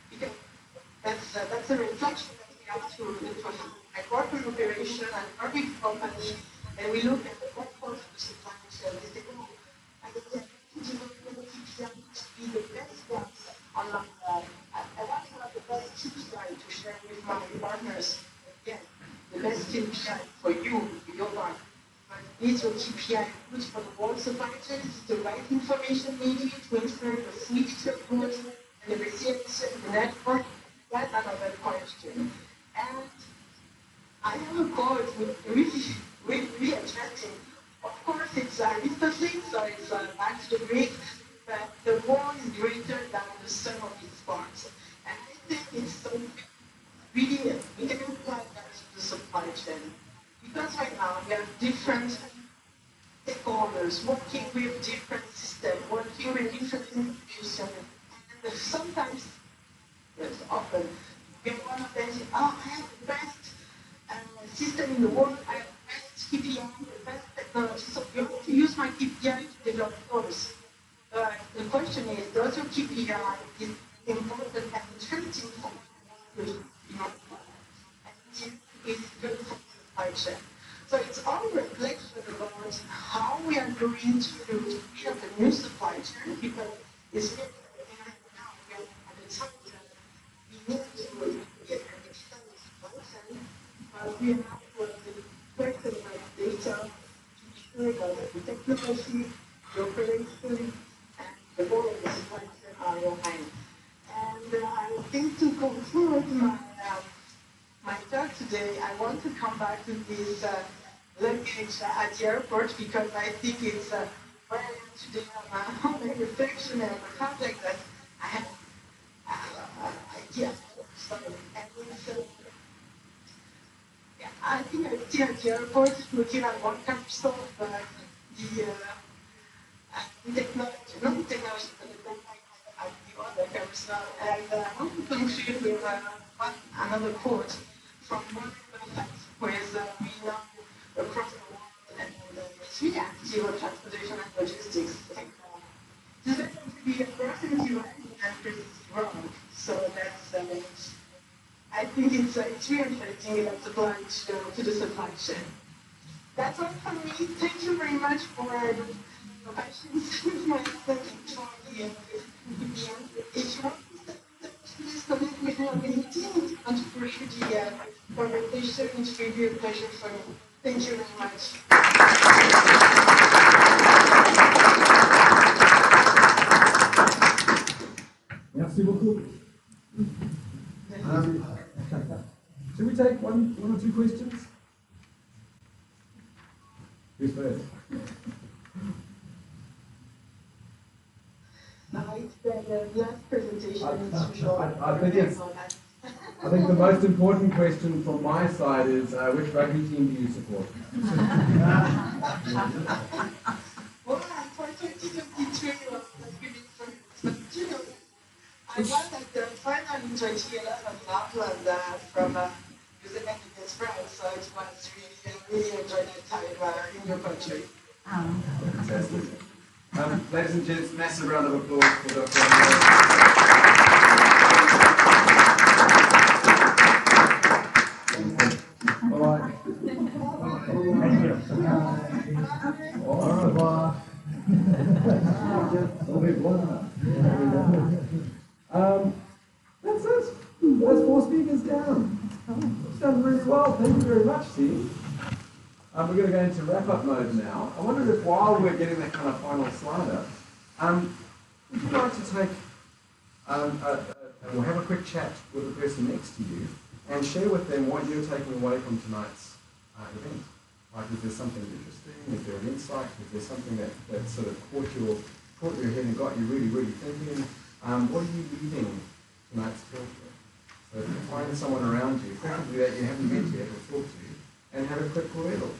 Speaker 17: Because that's a reflection that we have to have. I work in operation, I work with company, and we look at the purpose of the supply chain. We say, oh, I need to develop KPI to be the best one on my, I want to have the best KPI to share with my partners. Again, the best KPI for you, your partner. But is your KPI good for the world supply chain? Is the right information needed to ensure the switch report and the resilience of the network? That's another question. And I have a quote with really interesting. Of course, it's Aristotle, so it's back to the Greek, but the world is greater than the sum of its parts. And I think it's something really, we can apply that to the supply chain. Because right now we have different stakeholders working with different systems, working with different institutions, and sometimes, yes, often, we have one of them say, oh, I have the best system in the world, I have the best KPI, the best technology, so you have to use my KPI to develop yours. But the question is, does your KPI is important and interesting for you? And is good for the supply chain. So it's all reflection about how we are going to build a new supply chain, because it's really now we are at the time that we need to get an external supply chain, but we have to have the correct amount of data to ensure that the technology, the operation, and the goal of the supply chain are aligned. And I think to conclude my talk today, I want to come back to this luggage at the airport, because I think it's where I am today on my reflection and the project that I have idea. And it's, yeah, I think I'm still at the airport looking at one carousel of the technology, not the technology, but the other carousel. And I want to conclude with another quote from one Buffett, who is we know across the world, and it's really active on transportation and logistics. It's better to be approximately right than precisely wrong. So that's I think it's really affecting to the supply chain. That's all from me. Thank you very much for your patience with my accent. If you want to please connect with me on LinkedIn and to pursue the conversation, it will be a pleasure for me. Thank you very much.
Speaker 2: Merci beaucoup. Should we take one or two questions? Who's first?
Speaker 17: It's the last presentation.
Speaker 2: I think the most important question from my side is which rugby team do you support?
Speaker 17: Well, for 2023, but you know, I was at the final in 2011 in Auckland from New Zealand against France, so it was really enjoyed that time in your country.
Speaker 2: Fantastic. Ladies and gents, massive round of applause for Dr. That's it. That's 4 speakers down. It's done really well. Thank you very much, team. We're going to go into wrap-up mode now. I wondered if while we're getting that kind of final slider, would you like to take, we'll have a quick chat with the person next to you and share with them what you're taking away from tonight's event? Like, is there something interesting? Is there an insight? Is there something that sort of caught your head and got you really, really thinking? What are you leaving tonight's talk with? So find someone around you, preferably that you haven't met yet or talked to, and have a quick cordial.